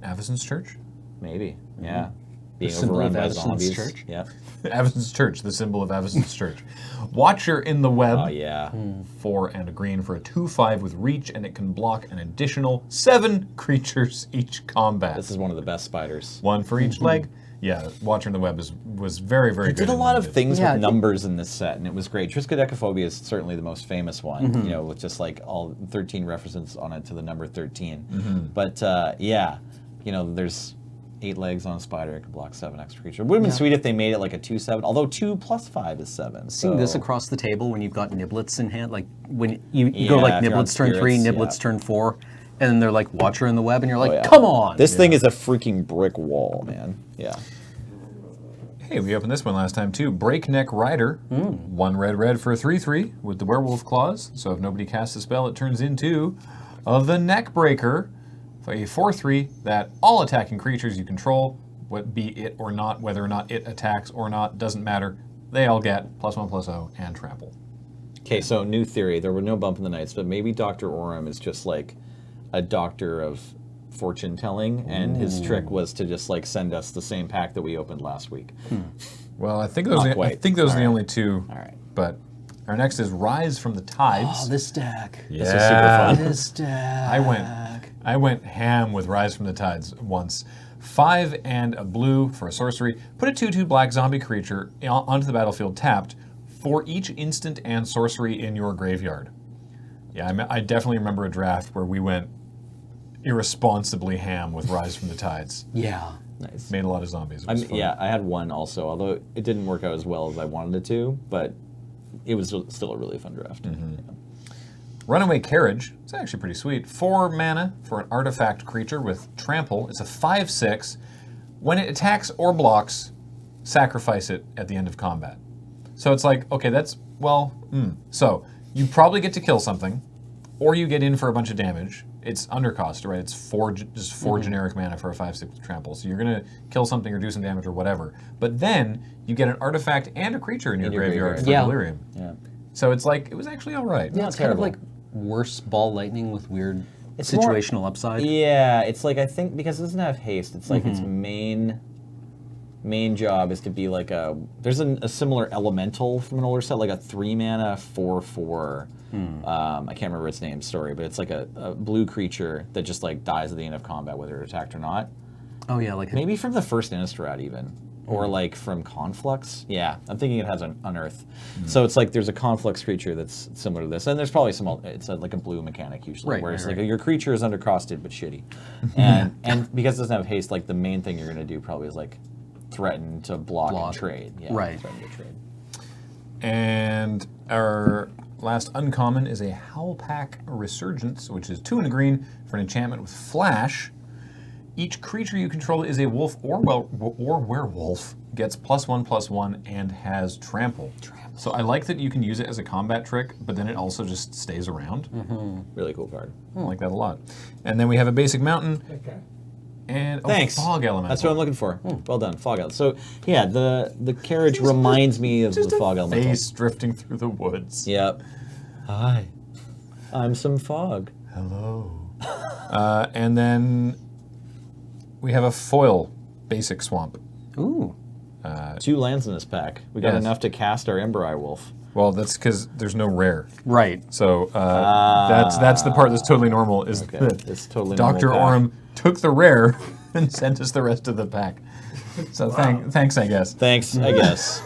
Speaker 1: Avacyn's Church?
Speaker 3: Maybe. Yeah. Being
Speaker 2: symbol
Speaker 3: overrun
Speaker 2: of
Speaker 3: by
Speaker 2: Avacyn's
Speaker 3: zombies.
Speaker 2: church?
Speaker 3: Yeah.
Speaker 1: Avacyn's Church, the symbol of Avacyn's Church. Watcher in the Web.
Speaker 3: Oh, yeah.
Speaker 1: 4 and a green for a 2/5 with reach, and it can block an additional 7 creatures each combat.
Speaker 3: This is one of the best spiders.
Speaker 1: 1 for each leg. Yeah, Watcher in the Web was very, very
Speaker 3: He
Speaker 1: good.
Speaker 3: did a
Speaker 1: and
Speaker 3: lot of
Speaker 1: limited.
Speaker 3: things
Speaker 2: Yeah,
Speaker 3: with numbers in this set, and it was great. Triskaidekaphobia is certainly the most famous one, you know, with just like all 13 references on it to the number 13. But yeah, you know, there's 8 legs on a spider, it can block 7 extra creature. It would have been sweet if they made it like a 2/7, although 2 plus 5 is 7.
Speaker 2: Seeing this
Speaker 3: so-
Speaker 2: across the table when you've got niblets in hand, like when you go like
Speaker 3: if you're on
Speaker 2: niblets turn 3,
Speaker 3: spirits,
Speaker 2: niblets turn 4, and then they're like Watcher in the web, and you're like,
Speaker 3: Oh, yeah.
Speaker 2: come on!
Speaker 3: This thing is a freaking brick wall, man. Yeah.
Speaker 1: Hey, we opened this one last time too. Breakneck Rider. 1 red for a 3/3 with the werewolf claws. So if nobody casts a spell, it turns into the Neckbreaker. For a 4/3 that all attacking creatures you control, be it or not, whether or not it attacks or not, doesn't matter. They all get +1/+0 and trample.
Speaker 3: Okay, so new theory. There were no bump in the nights, but maybe Dr. Oram is just like a doctor of fortune telling, and his trick was to just like send us the same pack that we opened last week.
Speaker 1: Well, I think those
Speaker 3: Not
Speaker 1: are
Speaker 3: quite.
Speaker 1: the only two.
Speaker 3: All right.
Speaker 1: But our next is Rise from the Tides.
Speaker 2: Oh, this deck.
Speaker 1: yeah.
Speaker 3: This is super fun.
Speaker 2: This deck.
Speaker 1: I went ham with Rise from the Tides once. 5 and a blue for a sorcery. Put a 2/2 black zombie creature onto the battlefield tapped for each instant and sorcery in your graveyard. Yeah, I definitely remember a draft where we went irresponsibly ham with Rise from the Tides.
Speaker 2: Yeah.
Speaker 3: Nice.
Speaker 1: Made a lot of zombies. It was fun.
Speaker 3: Yeah, I had one also, although it didn't work out as well as I wanted it to, but it was still a really fun draft. Yeah.
Speaker 1: Runaway Carriage. It's actually pretty sweet. 4 mana for an artifact creature with trample. It's a 5/6. When it attacks or blocks, sacrifice it at the end of combat. So it's like, okay, that's, well, So you probably get to kill something, or you get in for a bunch of damage. It's undercost, right? It's 4 generic mana for a 5/6 with trample. So you're gonna kill something or do some damage or whatever. But then you get an artifact and a creature in your graveyard for
Speaker 2: Yeah.
Speaker 1: Delirium.
Speaker 3: Yeah.
Speaker 1: So it's like, it was actually all right.
Speaker 2: Yeah,
Speaker 3: Not
Speaker 2: it's kind of
Speaker 3: terrible.
Speaker 2: like worse ball lightning with weird
Speaker 3: It's more-
Speaker 2: situational upside.
Speaker 3: Yeah, it's like, I think because it doesn't have haste, it's like its main job is to be like there's a similar elemental from an older set, like a 3 mana 4/4. I can't remember its name, sorry, but it's like a blue creature that just like dies at the end of combat, whether it attacked or not.
Speaker 2: Oh yeah, like
Speaker 3: Maybe from the first Innistrad even. Or like from Conflux. Yeah, I'm thinking it has an Unearth. So it's like there's a Conflux creature that's similar to this. And there's probably it's like a blue mechanic usually.
Speaker 2: Right,
Speaker 3: where it's
Speaker 2: right,
Speaker 3: like your creature is undercosted but shitty. And because it doesn't have haste, like the main thing you're going to do probably is like threaten to block. And trade. Yeah,
Speaker 2: Right.
Speaker 3: Threaten to trade.
Speaker 1: And our last uncommon is a Howlpack Resurgence, which is 2 and a green for an enchantment with Flash. Each creature you control is a wolf or werewolf, gets +1/+1, and has trample. So I like that you can use it as a combat trick, but then it also just stays around.
Speaker 3: Really cool card.
Speaker 1: I like that a lot. And then we have a basic mountain and
Speaker 3: Thanks.
Speaker 1: fog elemental.
Speaker 3: That's what I'm looking for. Well done, Fog Elemental. So yeah, the carriage reminds me of the Fog Elemental.
Speaker 1: Face drifting through the woods.
Speaker 3: Yep. Hi. I'm some fog.
Speaker 1: Hello. And then we have a foil basic swamp.
Speaker 2: ooh.
Speaker 3: 2 lands in this pack. We got
Speaker 1: Yes.
Speaker 3: enough to cast our Ember-Eye Wolf.
Speaker 1: Well, that's because there's no rare.
Speaker 2: Right.
Speaker 1: So that's the part that's totally normal. Is
Speaker 3: Okay,
Speaker 1: that
Speaker 3: it's totally
Speaker 1: Dr.
Speaker 3: normal pack.
Speaker 1: Orm took the rare and sent us the rest of the pack. So thanks, I guess.
Speaker 3: Thanks, I guess.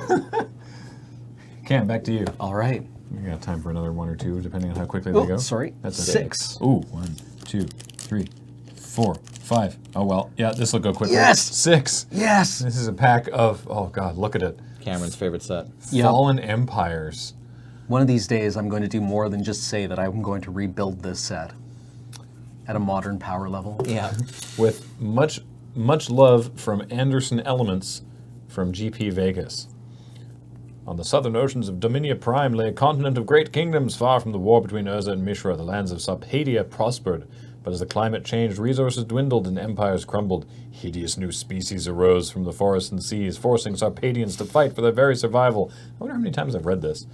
Speaker 1: Cam, back to you.
Speaker 2: All right.
Speaker 1: We got time for another 1 or 2, depending on how quickly they go.
Speaker 2: Sorry.
Speaker 1: That's
Speaker 2: 6.
Speaker 1: Ooh, 1, 2, 3, 4, 5. Oh well, yeah, this will go quickly.
Speaker 2: Yes!
Speaker 1: 6.
Speaker 2: Yes.
Speaker 1: This is a pack of, oh god, look at it.
Speaker 3: Cameron's favorite set.
Speaker 2: Yep.
Speaker 1: Fallen Empires.
Speaker 2: One of these days, I'm going to do more than just say that I'm going to rebuild this set at a modern power level.
Speaker 3: Yeah.
Speaker 1: With much love from Anderson Elements from GP Vegas. On the southern oceans of Dominia Prime lay a continent of great kingdoms. Far from the war between Urza and Mishra, the lands of Sarpedia prospered. But as the climate changed, resources dwindled and empires crumbled. Hideous new species arose from the forests and seas, forcing Sarpadians to fight for their very survival. I wonder how many times I've read this.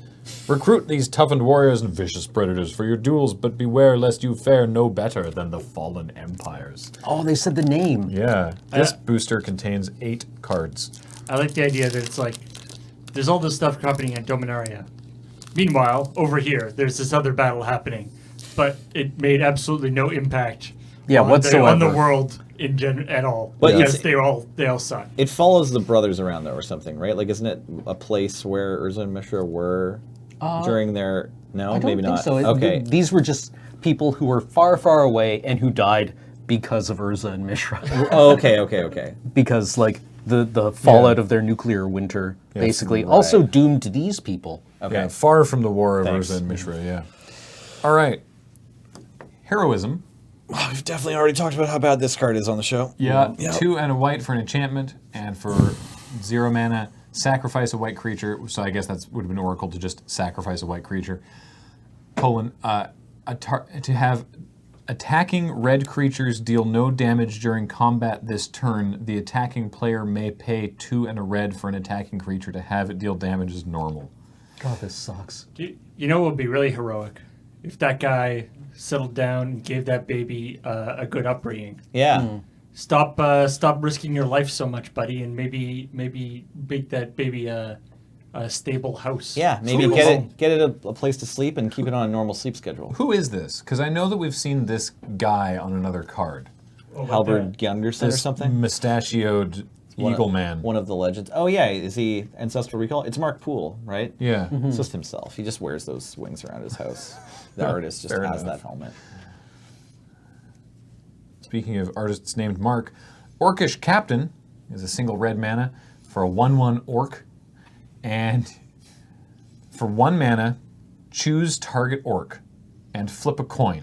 Speaker 1: Recruit these toughened warriors and vicious predators for your duels, but beware lest you fare no better than the fallen empires.
Speaker 2: Oh, they said the name.
Speaker 1: Yeah, this booster contains 8 cards.
Speaker 4: I like the idea that it's like, there's all this stuff happening at Dominaria. Meanwhile, over here, there's this other battle happening, but it made absolutely no impact
Speaker 2: whatsoever.
Speaker 4: on the world at all.
Speaker 3: But
Speaker 4: Because they all suck.
Speaker 3: It follows the brothers around though, or something, right? Like, isn't it a place where Urza and Mishra were during their? No,
Speaker 2: I don't
Speaker 3: maybe
Speaker 2: think
Speaker 3: not.
Speaker 2: so.
Speaker 3: Okay.
Speaker 2: These were just people who were far, far away and who died because of Urza and Mishra.
Speaker 3: Oh, okay.
Speaker 2: Because like the fallout of their nuclear winter basically also doomed these people.
Speaker 3: Okay.
Speaker 1: Yeah, far from the war of
Speaker 3: Thanks.
Speaker 1: Urza and Mishra, yeah. All right. Heroism.
Speaker 3: Oh, we've definitely already talked about how bad this card is on the show.
Speaker 1: Yeah, 2 and a white for an enchantment, and for 0 mana, sacrifice a white creature. So I guess that would have been Oracle to just sacrifice a white creature. To have attacking red creatures deal no damage during combat this turn, the attacking player may pay 2 and a red for an attacking creature to have it deal damage as normal.
Speaker 2: God, this sucks.
Speaker 4: You know what would be really heroic? If that guy settled down and gave that baby a good upbringing.
Speaker 3: Yeah.
Speaker 4: Stop risking your life so much, buddy, and maybe make that baby a stable house.
Speaker 3: Yeah, maybe
Speaker 4: Stable
Speaker 3: get it a place to sleep and keep it on a normal sleep schedule.
Speaker 1: Who is this? Because I know that we've seen this guy on another card.
Speaker 3: Halberd Gunderson or
Speaker 1: This
Speaker 3: something?
Speaker 1: mustachioed eagle man.
Speaker 3: One of the legends. Oh yeah, is he Ancestral Recall? It's Mark Poole, right?
Speaker 1: Yeah.
Speaker 3: It's just himself. He just wears those wings around his house. The artist just
Speaker 1: Fair
Speaker 3: has
Speaker 1: enough.
Speaker 3: that helmet.
Speaker 1: Speaking of artists named Mark, Orcish Captain is a single red mana for a 1/1 orc. And for 1 mana, choose target orc and flip a coin.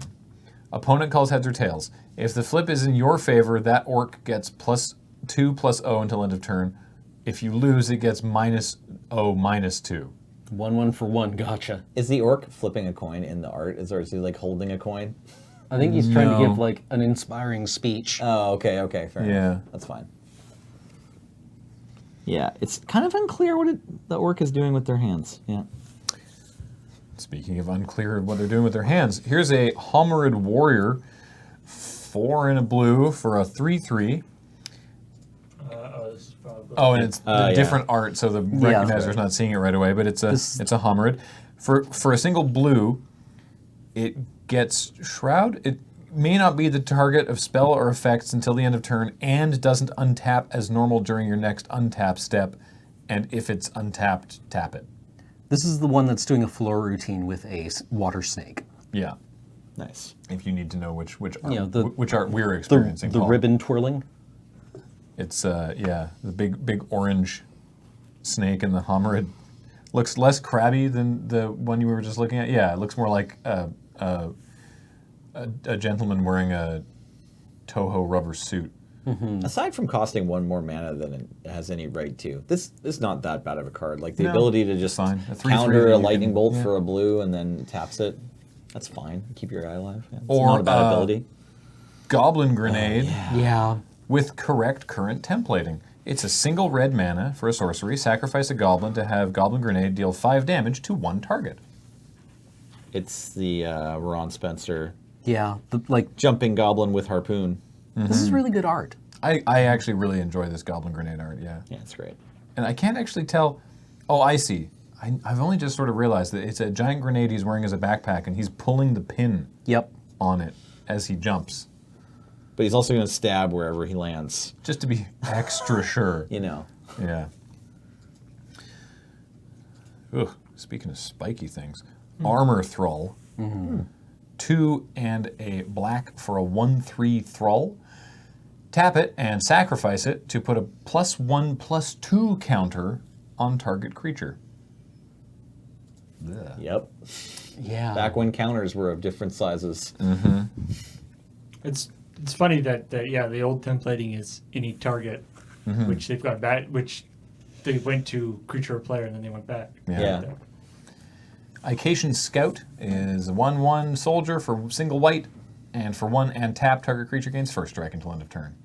Speaker 1: Opponent calls heads or tails. If the flip is in your favor, that orc gets +2/+0 until end of turn. If you lose, it gets -0/-2.
Speaker 2: 1/1 for 1, gotcha.
Speaker 3: Is the orc flipping a coin in the art? Is he like holding a coin?
Speaker 2: I think he's trying to
Speaker 1: No.
Speaker 2: give like an inspiring speech.
Speaker 3: Oh, okay, fair
Speaker 1: Yeah.
Speaker 3: enough. That's fine. Yeah, it's kind of unclear what the orc is doing with their hands. Yeah.
Speaker 1: Speaking of unclear what they're doing with their hands, here's a Homerid Warrior, 4 and a blue for a 3/3.
Speaker 4: This is probably
Speaker 1: Oh, and it's the
Speaker 3: yeah.
Speaker 1: different art, so the recognizer's not seeing it right away, but it's a Homerid. For a single blue, it gets Shroud. It may not be the target of spell or effects until the end of turn, and doesn't untap as normal during your next untap step. And if it's untapped, tap it.
Speaker 2: This is the one that's doing a floor routine with a water snake.
Speaker 1: Yeah.
Speaker 3: Nice.
Speaker 1: If you need to know which art,
Speaker 2: You know,
Speaker 1: which art we're
Speaker 2: The,
Speaker 1: experiencing,
Speaker 2: the
Speaker 1: Paul.
Speaker 2: ribbon twirling.
Speaker 1: It's the big orange snake in the Homerid looks less crabby than the one you were just looking at. Yeah, it looks more like a gentleman wearing a Toho rubber suit.
Speaker 3: Aside from costing 1 more mana than it has any right to, this is not that bad of a card. Like the
Speaker 1: No,
Speaker 3: ability to just
Speaker 1: fine. A 3/3
Speaker 3: counter
Speaker 1: that
Speaker 3: a
Speaker 1: you
Speaker 3: lightning
Speaker 1: can-
Speaker 3: bolt
Speaker 1: yeah.
Speaker 3: for a blue and then taps it. That's fine. Keep your guy alive. Yeah, it's
Speaker 1: Or,
Speaker 3: not a bad ability.
Speaker 1: Goblin Grenade
Speaker 2: Yeah.
Speaker 1: with correct current templating. It's a single red mana for a sorcery. Sacrifice a goblin to have Goblin Grenade deal 5 damage to 1 target.
Speaker 3: It's the Ron Spencer
Speaker 2: Yeah. Like,
Speaker 3: jumping goblin with harpoon.
Speaker 2: this is really good art.
Speaker 1: I actually really enjoy this Goblin Grenade art, yeah.
Speaker 3: Yeah, it's great.
Speaker 1: And I can't actually tell. Oh, I see. I've only just sort of realized that it's a giant grenade he's wearing as a backpack, and he's pulling the pin
Speaker 2: Yep.
Speaker 1: on it as he jumps,
Speaker 3: But he's also going to stab wherever he lands.
Speaker 1: just to be extra sure.
Speaker 3: You know.
Speaker 1: Yeah. Ugh, speaking of spiky things, Armor Thrall. 2 and a black for a 1/3 Thrall. Tap it and sacrifice it to put a +1/+2 counter on target creature. Ugh.
Speaker 3: Yep.
Speaker 2: Yeah.
Speaker 3: Back when counters were of different sizes.
Speaker 4: It's funny that the old templating is any target, which they've got back, which they went to creature or player and then they went back.
Speaker 3: Yeah.
Speaker 1: Ication Scout is a 1/1 soldier for single white, and for 1 and tap, target creature gains first strike until end of turn.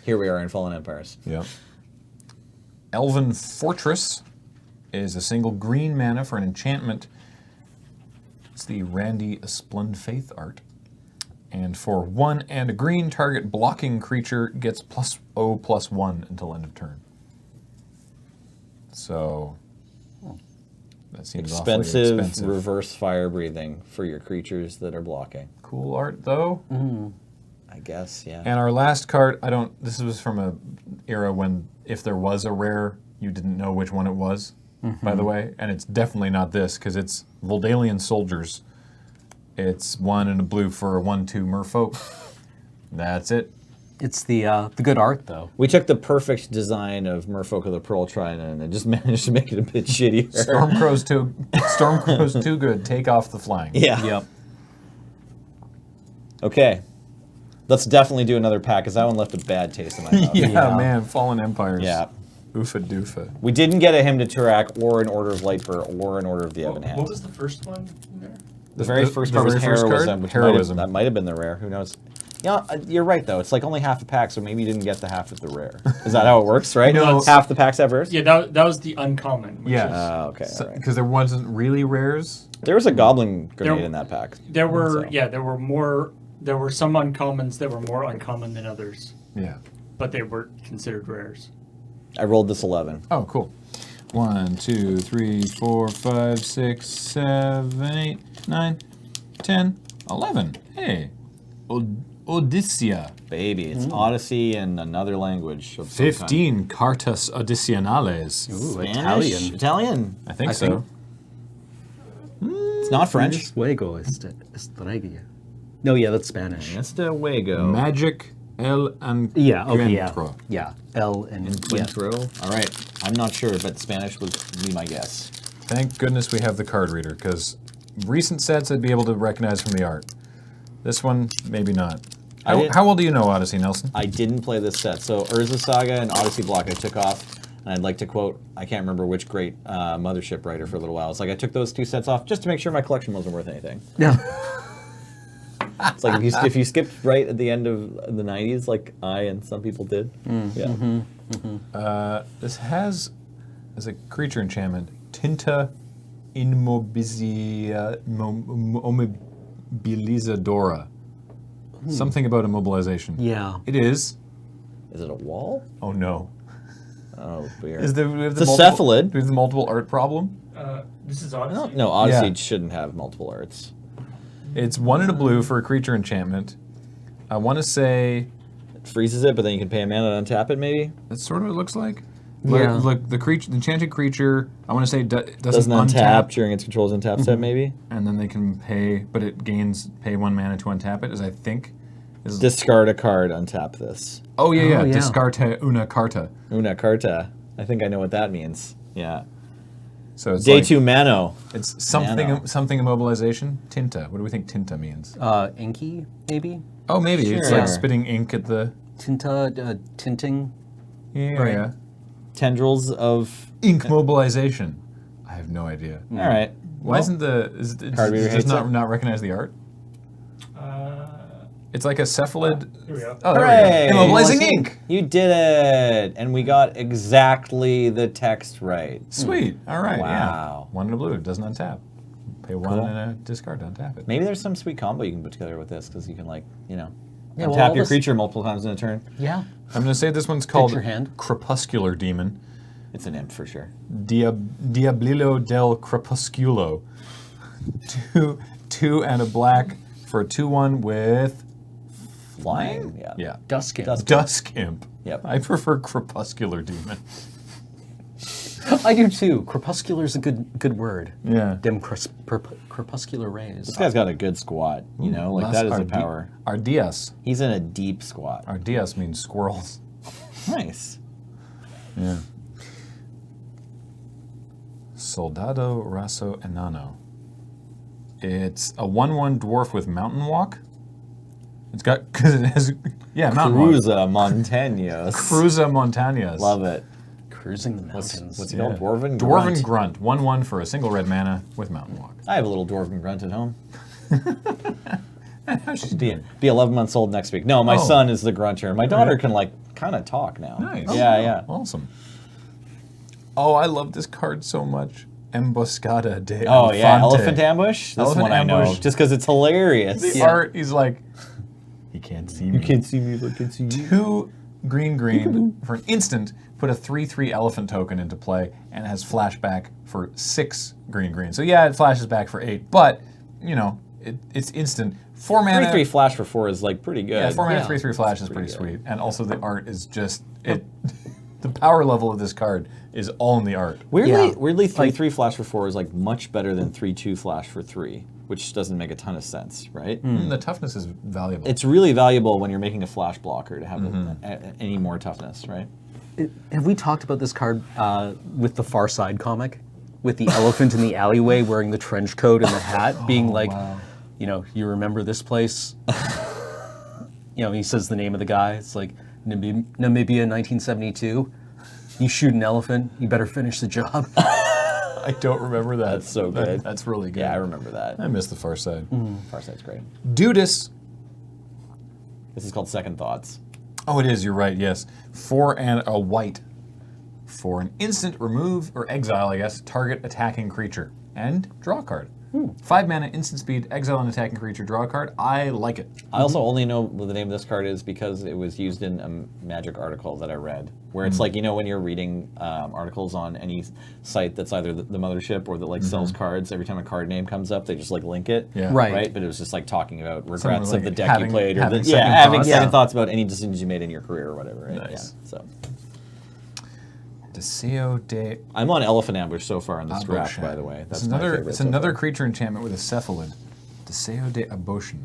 Speaker 3: Here we are in Fallen Empires.
Speaker 1: Yep. Elven Fortress is a single green mana for an enchantment. It's the Randy Asplund Faith art. And for 1 and a green, target blocking creature gets +0/+1 until end of turn. So that seems awfully expensive.
Speaker 3: Reverse fire breathing for your creatures that are blocking.
Speaker 1: Cool art though.
Speaker 3: I guess, yeah.
Speaker 1: And our last card, this was from a era when if there was a rare, you didn't know which one it was, by the way. And it's definitely not this, because it's Voldalian Soldiers. It's 1 and a blue for a 1/2 merfolk. That's it.
Speaker 2: It's the good art though.
Speaker 3: We took the perfect design of Merfolk of the Pearl Trident and just managed to make it a bit shittier.
Speaker 1: Stormcrow's too good. Take off the flying.
Speaker 3: Yeah.
Speaker 2: Yep.
Speaker 3: Okay. Let's definitely do another pack, because that one left a bad taste in my mouth.
Speaker 1: Yeah, man. Fallen Empires.
Speaker 3: Yeah.
Speaker 1: Oofa doofa.
Speaker 3: We didn't get a Hymn to Turak or an Order of Lightbur or an Order of the Ebon Hand.
Speaker 4: What was the first one in there?
Speaker 3: The very first card was
Speaker 1: very first
Speaker 3: Heroism,
Speaker 1: card?
Speaker 3: which
Speaker 1: Heroism.
Speaker 3: that might have been the rare. Who knows? Yeah, you're right though. It's like only half a pack, so maybe you didn't get the half of the rare. Is that how it works, right?
Speaker 1: No.
Speaker 3: Half the packs have rares?
Speaker 4: Yeah, that was the uncommon. Which
Speaker 1: Yeah.
Speaker 4: is-
Speaker 3: Okay.
Speaker 1: Because
Speaker 3: all right.
Speaker 1: there wasn't really rares.
Speaker 3: There was a Goblin Grenade
Speaker 4: There-
Speaker 3: in that pack.
Speaker 4: there were
Speaker 3: So.
Speaker 4: there were more. There were some uncommons that were more uncommon than others,
Speaker 1: Yeah.
Speaker 4: but they were considered rares.
Speaker 3: I rolled this 11.
Speaker 1: Oh, cool. 1, 2, 3, 4, 5, 6, 7, 8, 9, 10, 11. Hey. Odyssey.
Speaker 3: Baby, it's Odyssey in another language. Of some kind.
Speaker 1: 15 cartas adicionales.
Speaker 2: Ooh,
Speaker 3: Spanish?
Speaker 2: Italian.
Speaker 3: Italian.
Speaker 1: I think
Speaker 2: I
Speaker 1: so.
Speaker 3: It's not French.
Speaker 2: Fuego estrella. No, yeah, that's Spanish.
Speaker 3: That's the Wago.
Speaker 1: Magic El Encuentro.
Speaker 2: Yeah. Okay. Yeah. Yeah. L and yeah.
Speaker 3: Encuentro. All right. I'm not sure, but Spanish would be my guess.
Speaker 1: Thank goodness we have the card reader, because recent sets I'd be able to recognize from the art. This one, maybe not.
Speaker 3: I did-
Speaker 1: How well do you know Odyssey, Nelson?
Speaker 3: I didn't play this set. So Urza Saga and Odyssey Block I took off. And I'd like to quote, I can't remember which great Mothership writer for a little while. It's like I took those 2 sets off just to make sure my collection wasn't worth anything.
Speaker 2: Yeah.
Speaker 3: It's like if you skipped right at the end of the 90s, like I and some people did. Yeah.
Speaker 1: This has, as a creature enchantment, Tinta Immobilizadora. Something about immobilization.
Speaker 2: Yeah.
Speaker 1: It is.
Speaker 3: Is it a wall?
Speaker 1: Oh no.
Speaker 3: Oh, weird.
Speaker 1: Is there?
Speaker 3: It's a cephalid.
Speaker 1: Do we have the multiple art problem?
Speaker 4: This is Odyssey.
Speaker 3: No, Odyssey
Speaker 1: Yeah.
Speaker 3: shouldn't have multiple arts.
Speaker 1: It's 1 and a blue for a creature enchantment. I want to say
Speaker 3: It freezes it, but then you can pay a mana to untap it, maybe?
Speaker 1: that's sort of what it looks like.
Speaker 2: Yeah.
Speaker 1: Look, the creature, the enchanted creature. I want to say doesn't
Speaker 3: Doesn't untap
Speaker 1: untap,
Speaker 3: during its control's untap set, maybe?
Speaker 1: and then they can pay, but it gains pay 1 mana to untap it. As I think. Is,
Speaker 3: Discard a card, untap this.
Speaker 1: oh yeah, yeah.
Speaker 2: Oh, yeah.
Speaker 1: Discarte una carta.
Speaker 3: Una carta. I think I know what that means. Yeah.
Speaker 1: So it's
Speaker 3: Day
Speaker 1: like,
Speaker 3: 2 Mano.
Speaker 1: It's something
Speaker 3: Nano.
Speaker 1: something immobilization. Tinta. What do we think Tinta means?
Speaker 2: Inky maybe.
Speaker 1: Oh, maybe it's
Speaker 3: sure.
Speaker 1: like spitting ink at the.
Speaker 2: Tinta tinting.
Speaker 1: Yeah,
Speaker 2: Right.
Speaker 1: yeah.
Speaker 3: Tendrils of...
Speaker 1: Ink mobilization. I have no idea.
Speaker 3: All right.
Speaker 1: Why isn't the
Speaker 3: Card reader
Speaker 1: does
Speaker 3: hates
Speaker 1: not
Speaker 3: it?
Speaker 1: not recognize the art? It's like a cephalid.
Speaker 4: Here we go.
Speaker 1: Oh, there
Speaker 3: Hooray!
Speaker 1: we go. Immobilizing ink.
Speaker 3: You did it! And we got exactly the text right.
Speaker 1: Sweet. All right.
Speaker 3: Wow.
Speaker 1: Yeah. 1 in a blue. It doesn't untap. Pay 1
Speaker 3: Cool.
Speaker 1: and a discard to untap it.
Speaker 3: Maybe there's some sweet combo you can put together with this, because you can, like, you know,
Speaker 2: Yeah, well,
Speaker 3: untap
Speaker 2: all
Speaker 3: your
Speaker 2: this-
Speaker 3: creature multiple times in a turn.
Speaker 2: Yeah.
Speaker 1: I'm going to say this one's called
Speaker 2: your hand.
Speaker 1: Crepuscular Demon.
Speaker 3: It's an imp for sure.
Speaker 1: Diablillo del Crepusculo. 2 and a black for a 2/1 with
Speaker 3: Flying? Yeah.
Speaker 1: yeah.
Speaker 2: Dusk.
Speaker 1: Dusk Imp.
Speaker 3: Yep.
Speaker 1: I prefer Crepuscular Demon.
Speaker 2: I do too. Crepuscular's a good word.
Speaker 1: Yeah.
Speaker 2: Them crepuscular rays.
Speaker 3: This guy's got a good squat, you know? Like, that is a power.
Speaker 1: Ardias.
Speaker 3: He's in a deep squat.
Speaker 1: Ardias means squirrels.
Speaker 3: Nice.
Speaker 1: Yeah. Soldado Raso Enano. It's a 1/1 dwarf with Mountain Walk. It's got, because it has, yeah, Mountain Walk.
Speaker 3: Cruza Montaños.
Speaker 1: Cruza Montañas.
Speaker 3: Love it.
Speaker 2: Cruising the mountains.
Speaker 3: What's he
Speaker 1: Yeah.
Speaker 3: called? Dwarven Grunt.
Speaker 1: Dwarven Grunt. 1/1 for a single red mana with Mountain Walk.
Speaker 3: I have a little Dwarven Grunt at home.
Speaker 1: How's she
Speaker 3: Be
Speaker 1: doing?
Speaker 3: 11 months old next week. No, my
Speaker 1: Oh.
Speaker 3: son is the grunter. My daughter can, like, kind of talk now.
Speaker 1: Nice.
Speaker 3: Yeah, yeah.
Speaker 1: Awesome. Oh, I love this card so much. Emboscada de
Speaker 3: Oh, yeah.
Speaker 1: Elefante.
Speaker 3: Elephant Ambush? This
Speaker 1: Elephant
Speaker 3: one I know.
Speaker 1: Ambush.
Speaker 3: Just because it's hilarious.
Speaker 1: The art, he's like, he can't see me.
Speaker 3: You can't see me, but I can see you.
Speaker 1: 2 green for an instant. Put a 3/3 elephant token into play, and it has flashback for 6 green. So yeah, it flashes back for 8, but you know it's instant. 4 mana.
Speaker 3: 3/3 flash for 4 is, like, pretty good.
Speaker 1: Yeah, 4 mana
Speaker 2: Yeah.
Speaker 1: 3/3 flash is
Speaker 3: pretty
Speaker 1: pretty
Speaker 3: good.
Speaker 1: sweet, and also the art is just it. The power level of this card is all in the art.
Speaker 3: Weirdly, 3/3 flash for 4 is like much better than 3/2 flash for 3, which doesn't make a ton of sense, right?
Speaker 1: The toughness is valuable.
Speaker 3: It's really valuable when you're making a flash blocker to have any more toughness, right?
Speaker 2: Have we talked about this card with the Far Side comic? With the elephant in the alleyway wearing the trench coat and the hat, being like, you know, you remember this place? You know, he says the name of the guy. It's like, Namibia 1972. You shoot an elephant, you better finish the job.
Speaker 1: I don't remember that.
Speaker 3: That's so good.
Speaker 1: That's really good.
Speaker 3: Yeah, I remember that.
Speaker 1: I miss the Far Side.
Speaker 3: Far Side's great.
Speaker 1: Dudis.
Speaker 3: This is called Second Thoughts.
Speaker 1: Oh, it is. You're right. Yes. 4 and a white. For an instant, remove or exile, I guess, target attacking creature and draw a card. 5 mana, instant speed, exile an attacking creature, draw a card. I like it.
Speaker 3: I also only know what the name of this card is because it was used in a Magic article that I read, where it's like, you know, when you're reading articles on any site that's either the mothership or that like sells cards, every time a card name comes up, they just like link it.
Speaker 1: Yeah.
Speaker 2: Right.
Speaker 3: But it was just like talking about regrets
Speaker 1: Someone,
Speaker 3: of
Speaker 1: like,
Speaker 3: the deck
Speaker 1: having-
Speaker 3: you played, or
Speaker 1: having
Speaker 3: the,
Speaker 1: second
Speaker 3: having
Speaker 1: thoughts.
Speaker 3: second
Speaker 2: Yeah.
Speaker 3: thoughts about any decisions you made in your career or whatever. Right?
Speaker 1: Nice.
Speaker 3: Yeah. So
Speaker 1: Deseo de
Speaker 3: I'm on Elephant Ambush so far in this draft,
Speaker 1: Aboshan.
Speaker 3: by the way. That's
Speaker 1: It's
Speaker 3: my
Speaker 1: another.
Speaker 3: favorite
Speaker 1: It's
Speaker 3: so
Speaker 1: another
Speaker 3: far.
Speaker 1: creature enchantment with a cephalid. Deseo de Aboshan.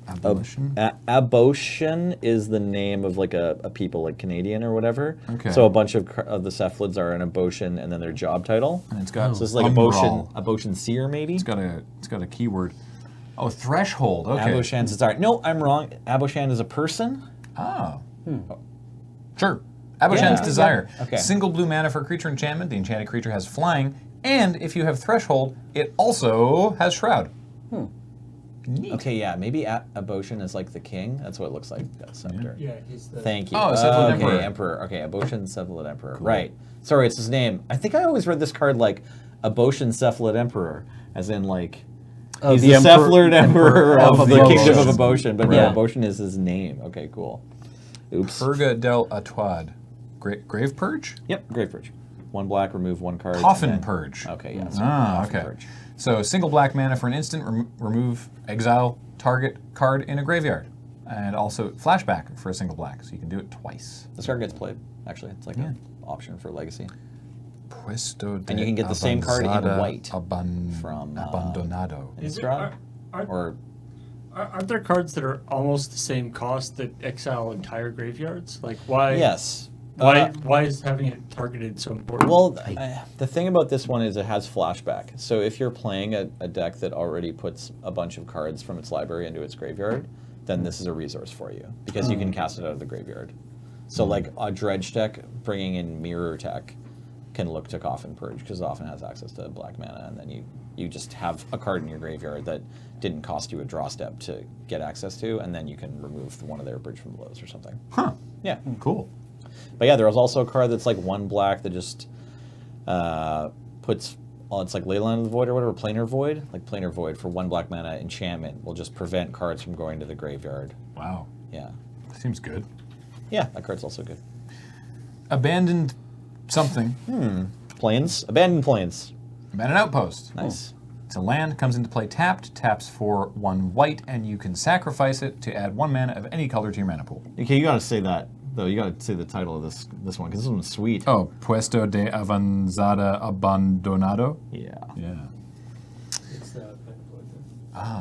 Speaker 1: Abolition.
Speaker 3: Aboshan is the name of like a people, like Canadian or whatever.
Speaker 1: Okay.
Speaker 3: So a bunch of the cephalids are an Aboshan and then their job title.
Speaker 1: And it's got
Speaker 3: So it's like Aboshan seer maybe?
Speaker 1: It's got a keyword. Oh, threshold. Okay.
Speaker 3: Aboshan's desire. No, I'm wrong. Aboshan is a person?
Speaker 1: Oh. Sure. Aboshan's
Speaker 3: Yeah.
Speaker 1: Desire.
Speaker 3: Okay.
Speaker 1: Single blue mana for creature enchantment. The enchanted creature has flying, and if you have threshold, it also has shroud. Neat.
Speaker 3: Okay, yeah, maybe Aboshan is like the king. That's what it looks like. That scepter.
Speaker 4: Yeah, he's the.
Speaker 3: Thank you.
Speaker 1: Oh, Cephalid
Speaker 3: okay,
Speaker 1: Emperor.
Speaker 3: Emperor. Okay, Aboshan Cephalid Emperor. Right. Sorry, it's his name. I think I always read this card like Aboshan Cephalid Emperor, as in like he's the Cephalid Emperor of the Kingdom of Aboshan. But yeah, Aboshan is his name. Okay, cool. Oops.
Speaker 1: Purga del Atuad. Grave Purge?
Speaker 3: Yep, Grave Purge. 1 black, remove 1 card.
Speaker 1: Coffin
Speaker 3: and then-
Speaker 1: Purge.
Speaker 3: Okay, yeah. So
Speaker 1: Ah,
Speaker 3: Coffin
Speaker 1: okay.
Speaker 3: Purge.
Speaker 1: So single black mana for an instant, remove, exile, target card in a graveyard. And also flashback for a single black, so you can do it twice.
Speaker 3: This card gets played, actually. It's like an option for Legacy.
Speaker 1: Puesto de
Speaker 3: And you can get the same card in
Speaker 1: Avanzada
Speaker 3: white
Speaker 1: from
Speaker 3: from,
Speaker 1: Abandonado.
Speaker 3: Innistrad? Or
Speaker 4: Aren't there cards that are almost the same cost that exile entire graveyards? Like why?
Speaker 3: yes.
Speaker 4: Why is having it targeted so important?
Speaker 3: Well, the thing about this one is it has flashback. So if you're playing a deck that already puts a bunch of cards from its library into its graveyard, then this is a resource for you because you can cast it out of the graveyard. So like a dredge deck bringing in mirror tech can look to Coffin Purge because it often has access to black mana, and then you just have a card in your graveyard that didn't cost you a draw step to get access to, and then you can remove one of their Bridge from Blows or something.
Speaker 1: Huh.
Speaker 3: Yeah.
Speaker 1: Cool.
Speaker 3: But yeah, there was also a card that's like 1 black that just puts, it's like Leyline of the Void or whatever, Planar Void. Like Planar Void for 1 black mana enchantment will just prevent cards from going to the graveyard.
Speaker 1: Wow.
Speaker 3: Yeah.
Speaker 1: Seems good.
Speaker 3: Yeah, that card's also good.
Speaker 1: Abandoned something.
Speaker 3: Plains? Abandoned Plains.
Speaker 1: Abandoned Outpost.
Speaker 3: Nice.
Speaker 1: It's a land, comes into play tapped, taps for 1 white, and you can sacrifice it to add 1 mana of any color to your mana pool.
Speaker 3: Okay, you gotta say that, though. You gotta say the title of this one, because this one's sweet.
Speaker 1: Oh, Puesto de Avanzada Abandonado?
Speaker 3: Yeah.
Speaker 1: Yeah.
Speaker 4: It's the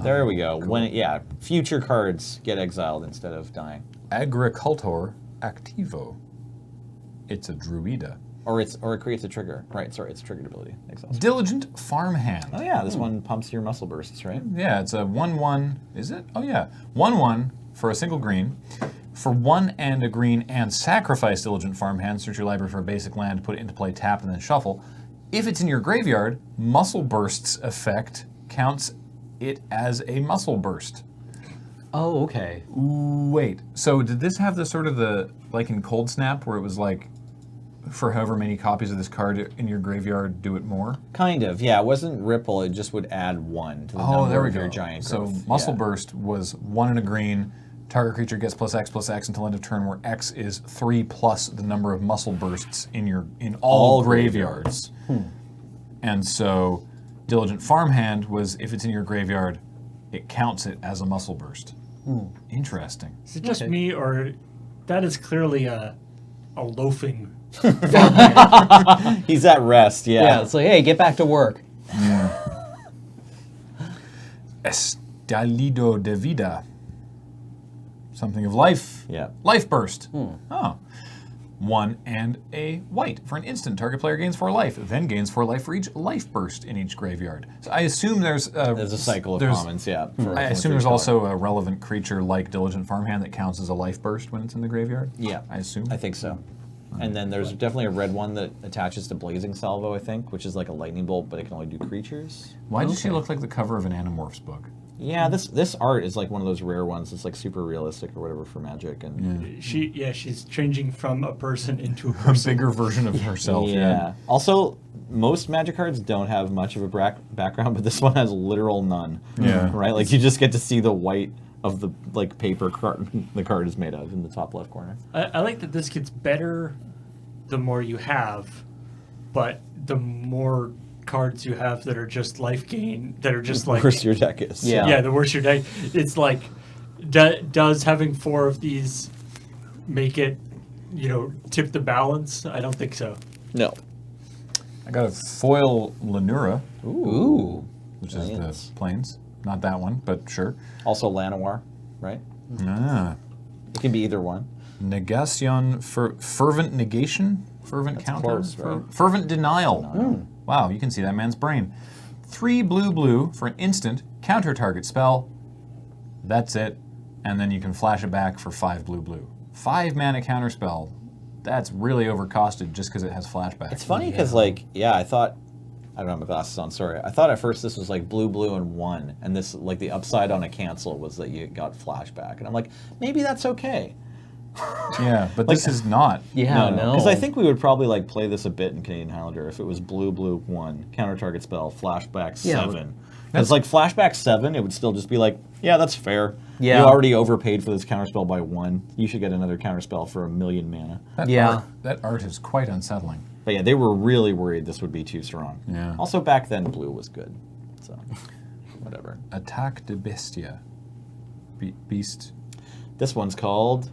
Speaker 3: There we go. When future cards get exiled instead of dying.
Speaker 1: Agricultor Activo. It's a druida.
Speaker 3: Or it creates a trigger. Right, sorry, it's a triggered ability. Exiles.
Speaker 1: Diligent Farmhand.
Speaker 3: Oh yeah, this one pumps your muscle bursts, right?
Speaker 1: Yeah, it's a 1/1. Is it? Oh yeah. 1/1 for a single green. For 1 and a green and sacrifice Diligent Farmhand, search your library for a basic land, put it into play, tap, and then shuffle. If it's in your graveyard, Muscle Burst's effect counts it as a Muscle Burst.
Speaker 2: Oh, okay.
Speaker 1: Wait, so did this have the sort of the, like in Cold Snap, where it was like, for however many copies of this card in your graveyard, do it more?
Speaker 3: Kind of, yeah. It wasn't Ripple, it just would add 1 to the number of your giant growth.
Speaker 1: So Muscle
Speaker 3: Yeah.
Speaker 1: Burst was 1 and a green. Target creature gets +X/+X until end of turn, where X is 3 plus the number of Muscle Bursts in all graveyards. And so Diligent Farmhand was, if it's in your graveyard, it counts it as a Muscle Burst. Interesting.
Speaker 4: Is it just me, or that is clearly a loafing
Speaker 3: He's at rest,
Speaker 2: Yeah, it's like, hey, get back to work.
Speaker 1: Estalido de vida. Something of life.
Speaker 3: Yeah.
Speaker 1: Life burst. Oh. 1 and a white. For an instant, target player gains 4 life, then gains 4 life for each life burst in each graveyard. So I assume there's
Speaker 3: a cycle of commons, yeah.
Speaker 1: I assume there's also a relevant creature like Diligent Farmhand that counts as a life burst when it's in the graveyard.
Speaker 3: Yeah.
Speaker 1: I assume.
Speaker 3: I think so. And then there's definitely a red one that attaches to Blazing Salvo, I think, which is like a lightning bolt, but it can only do creatures.
Speaker 1: Why does she look like the cover of an Animorphs book?
Speaker 3: Yeah, this art is like one of those rare ones. It's like super realistic or whatever for Magic, and
Speaker 4: She's changing from a person into a
Speaker 1: A
Speaker 4: person.
Speaker 1: bigger version of herself.
Speaker 3: yeah. Also, most Magic cards don't have much of a background, but this one has literal none.
Speaker 1: Yeah.
Speaker 3: Right, like you just get to see the white of the like paper card the card is made of in the top left corner.
Speaker 4: I like that this gets better the more you have, but the more cards you have that are just life gain, that are just like...
Speaker 3: worse your deck is.
Speaker 4: Yeah, the worse your deck. It's like, does having 4 of these make it, tip the balance? I don't think so.
Speaker 3: No.
Speaker 1: I got a foil Lanura,
Speaker 3: Ooh.
Speaker 1: which is
Speaker 3: Nice.
Speaker 1: the plains. Not that one, but sure.
Speaker 3: Also Llanowar, right?
Speaker 1: Ah.
Speaker 3: It can be either one.
Speaker 1: Negation, fervent negation? Fervent counter?
Speaker 3: close, right?
Speaker 1: Fervent denial. Wow, you can see that man's brain. 3 blue for an instant, counter target spell. That's it. And then you can flash it back for 5 blue. 5 mana counter spell. That's really overcosted just because it has flashback.
Speaker 3: It's funny because, I thought, I don't have my glasses on, sorry. I thought at first this was like blue, and 1. And this, like, the upside on a cancel was that you got flashback. And I'm like, maybe that's okay.
Speaker 1: Yeah, but this is not.
Speaker 2: Yeah, no.
Speaker 3: Because I think we would probably, like, play this a bit in Canadian Highlander if it was blue, 1, counter target spell, flashback 7. It's like flashback 7, it would still just be like, yeah, that's fair.
Speaker 2: Yeah.
Speaker 3: You already overpaid for this counterspell by 1. You should get another counterspell for 1,000,000 mana.
Speaker 1: That art is quite unsettling.
Speaker 3: But yeah, they were really worried this would be too strong.
Speaker 1: Yeah.
Speaker 3: Also, back then, blue was good. So, whatever.
Speaker 1: Attack de Bestia. Beast.
Speaker 3: This one's called...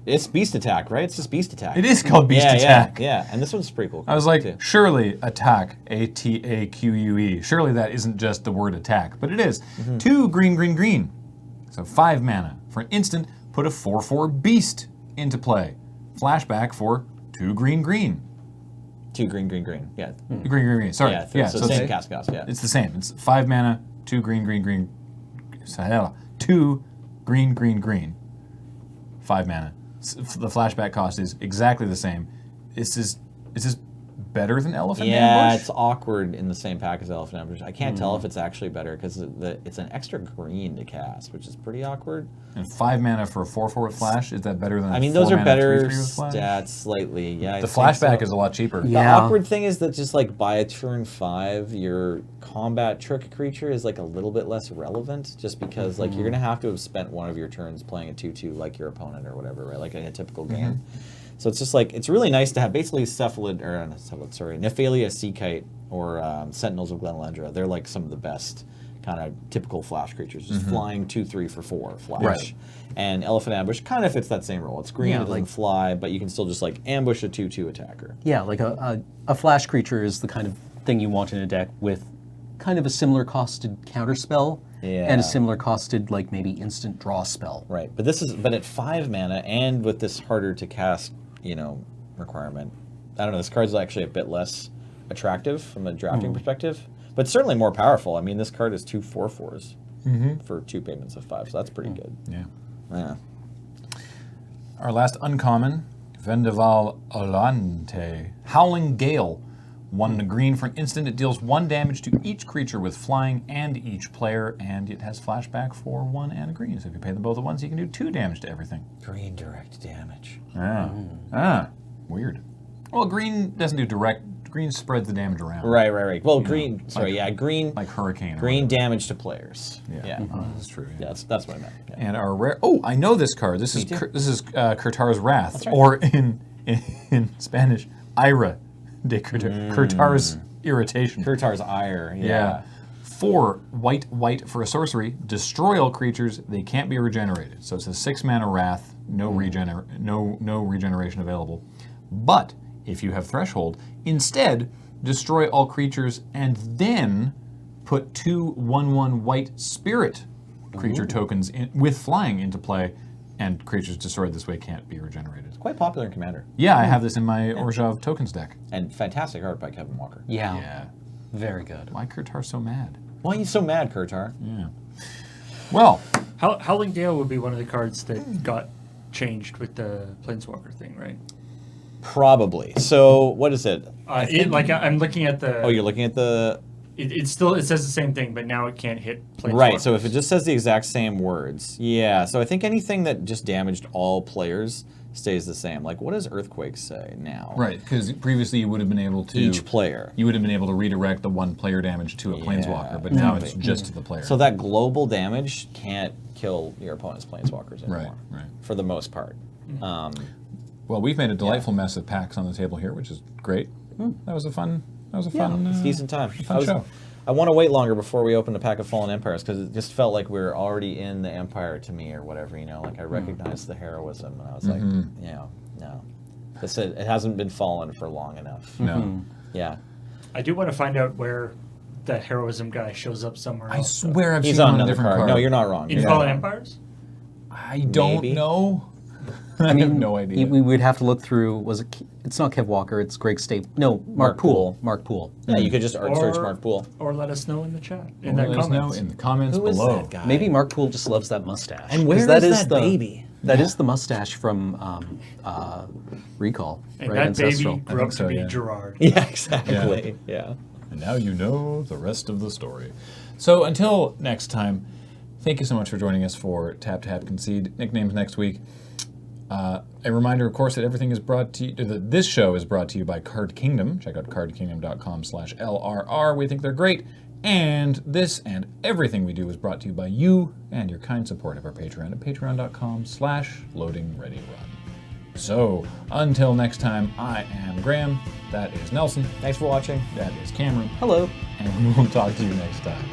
Speaker 3: It's Beast Attack, right? It's just Beast Attack.
Speaker 1: It is called Beast Attack.
Speaker 3: Yeah, and this one's pretty cool.
Speaker 1: I was like,
Speaker 3: too.
Speaker 1: surely attack, A-T-A-Q-U-E. Surely that isn't just the word attack, but it is. 2 green. So 5 mana. For an instant, put a 4/4 beast into play. Flashback for 2 green.
Speaker 3: 2 green. Yeah.
Speaker 1: Green. Sorry.
Speaker 3: Yeah, so same cast cost, yeah.
Speaker 1: It's the same. It's 5 mana, 2 green. 2 green. 5 mana. The flashback cost is exactly the same. Is this better than Elephant Ambush?
Speaker 3: It's awkward in the same pack as Elephant Ambush. I can't tell if it's actually better because it's an extra green to cast, which is pretty awkward.
Speaker 1: And 5 mana for a 4/4 with flash, is that better than?
Speaker 3: I mean,
Speaker 1: 4
Speaker 3: those are
Speaker 1: mana
Speaker 3: better
Speaker 1: 3/3 with flash?
Speaker 3: stats slightly. Yeah,
Speaker 1: The flashback is a lot cheaper.
Speaker 3: The awkward thing is that just like by a turn 5, your combat trick creature is like a little bit less relevant, just because like you're gonna have to have spent one of your turns playing a 2/2 like your opponent or whatever, right? Like in a typical game. So it's just like, it's really nice to have basically Nephalia Seakite or Sentinels of Glenelendra. They're like some of the best kind of typical flash creatures, just flying 2/3 for 4 flash.
Speaker 1: Right.
Speaker 3: And Elephant Ambush kind of fits that same role. It's green, it doesn't fly, but you can still just like ambush a 2/2 attacker.
Speaker 2: Yeah, like a flash creature is the kind of thing you want in a deck with kind of a similar costed counterspell and a similar costed like maybe instant draw spell.
Speaker 3: Right, but at 5 mana and with this harder to cast, requirement, I don't know, this card's actually a bit less attractive from a drafting perspective, but certainly more powerful. I mean, this card is 2 4/4s for 2 payments of 5, so that's pretty good.
Speaker 1: Yeah. Our last uncommon, Vendaval Olante, Howling Gale. 1 green for an instant. It deals 1 damage to each creature with flying and each player, and it has flashback for 1 and a green. So if you pay them both at once, you can do 2 damage to everything.
Speaker 3: Green direct damage.
Speaker 1: Weird. Well, green doesn't do direct. Green spreads the damage around.
Speaker 3: Right. Well, green, green.
Speaker 1: Like Hurricane.
Speaker 3: Green damage to players. Yeah.
Speaker 1: Oh, that's true. Yeah.
Speaker 3: That's what I meant. Yeah.
Speaker 1: And our rare. Oh, I know this card. This is Kurtar's Wrath, or in Spanish, Ira de Kurtar's Irritation.
Speaker 3: Kurtar's Ire.
Speaker 1: Yeah. 4 white for a sorcery. Destroy all creatures. They can't be regenerated. So it's a 6 mana Wrath. No regeneration available. But if you have Threshold. Instead, destroy all creatures and then put 2 1/1 white spirit creature tokens with flying into play, and creatures destroyed this way can't be regenerated.
Speaker 3: Quite popular in Commander.
Speaker 1: Yeah, I have this in my Orzhov tokens deck.
Speaker 3: And fantastic art by Kevin Walker.
Speaker 2: Yeah.
Speaker 1: Yeah.
Speaker 2: Very good.
Speaker 1: Why Kurtar so mad?
Speaker 3: Why are you so mad, Kurtar?
Speaker 1: Yeah. Well,
Speaker 4: Howling Gale would be one of the cards that got changed with the Planeswalker thing, right?
Speaker 3: Probably. So what is it?
Speaker 4: I'm looking at the.
Speaker 3: Oh, you're looking at the.
Speaker 4: It says the same thing, but now it can't hit Planeswalkers.
Speaker 3: Right, so if it just says the exact same words. Yeah, so I think anything that just damaged all players stays the same. Like, what does Earthquake say now?
Speaker 1: right, because previously you would have been able to...
Speaker 3: Each player.
Speaker 1: You would have been able to redirect the 1 player damage to a Planeswalker, but now it's just to the player.
Speaker 3: So that global damage can't kill your opponent's Planeswalkers anymore.
Speaker 1: Right.
Speaker 3: For the most part.
Speaker 1: Well, we've made a delightful mess of packs on the table here, which is great. That was a fun...
Speaker 3: It's a decent time.
Speaker 1: fun show.
Speaker 3: I want to wait longer before we open a pack of Fallen Empires because it just felt like we were already in the Empire to me or whatever, you know. Like I recognized the heroism and I was like, no. It hasn't been Fallen for long enough.
Speaker 1: No.
Speaker 3: Yeah.
Speaker 4: I do want to find out where the heroism guy shows up somewhere
Speaker 1: I
Speaker 4: else.
Speaker 1: swear I've
Speaker 3: He's
Speaker 1: seen him
Speaker 3: on
Speaker 1: on a
Speaker 3: another
Speaker 1: different
Speaker 3: card.
Speaker 1: card.
Speaker 3: No, you're not wrong.
Speaker 4: In
Speaker 3: You're
Speaker 4: Fallen
Speaker 3: not.
Speaker 4: Empires?
Speaker 1: I don't
Speaker 3: Maybe.
Speaker 1: know. I
Speaker 2: I mean,
Speaker 1: have no idea.
Speaker 2: We would have to look through. It's not Kev Walker. It's Greg Stape. No, Mark Poole. Mark Poole.
Speaker 3: Yeah, you could just art search
Speaker 4: Or-
Speaker 3: Mark Poole.
Speaker 4: Or let us know in the chat.
Speaker 1: Let us know in the comments
Speaker 3: Who is
Speaker 1: below.
Speaker 3: that guy?
Speaker 2: Maybe Mark Poole just loves that mustache.
Speaker 3: And where
Speaker 2: 'Cause
Speaker 3: is that baby?
Speaker 2: That is the mustache from Recall,
Speaker 4: And
Speaker 2: right?
Speaker 4: that
Speaker 2: Ancestral.
Speaker 4: baby grew
Speaker 1: think
Speaker 4: up
Speaker 1: so,
Speaker 4: to be
Speaker 1: yeah.
Speaker 4: Gerard.
Speaker 3: Yeah, exactly. Yeah.
Speaker 1: And now you know the rest of the story. So until next time, thank you so much for joining us for Tap Tap Concede. Nicknames next week. A reminder, of course, that everything is brought to you, that this show is brought to you by Card Kingdom. Check out cardkingdom.com/LRR. We think they're great. And this and everything we do is brought to you by you and your kind support of our Patreon at patreon.com/LoadingReadyRun. So, until next time, I am Graham. That is Nelson.
Speaker 3: Thanks for watching.
Speaker 1: That is Cameron.
Speaker 2: Hello.
Speaker 1: And we will talk to you next time.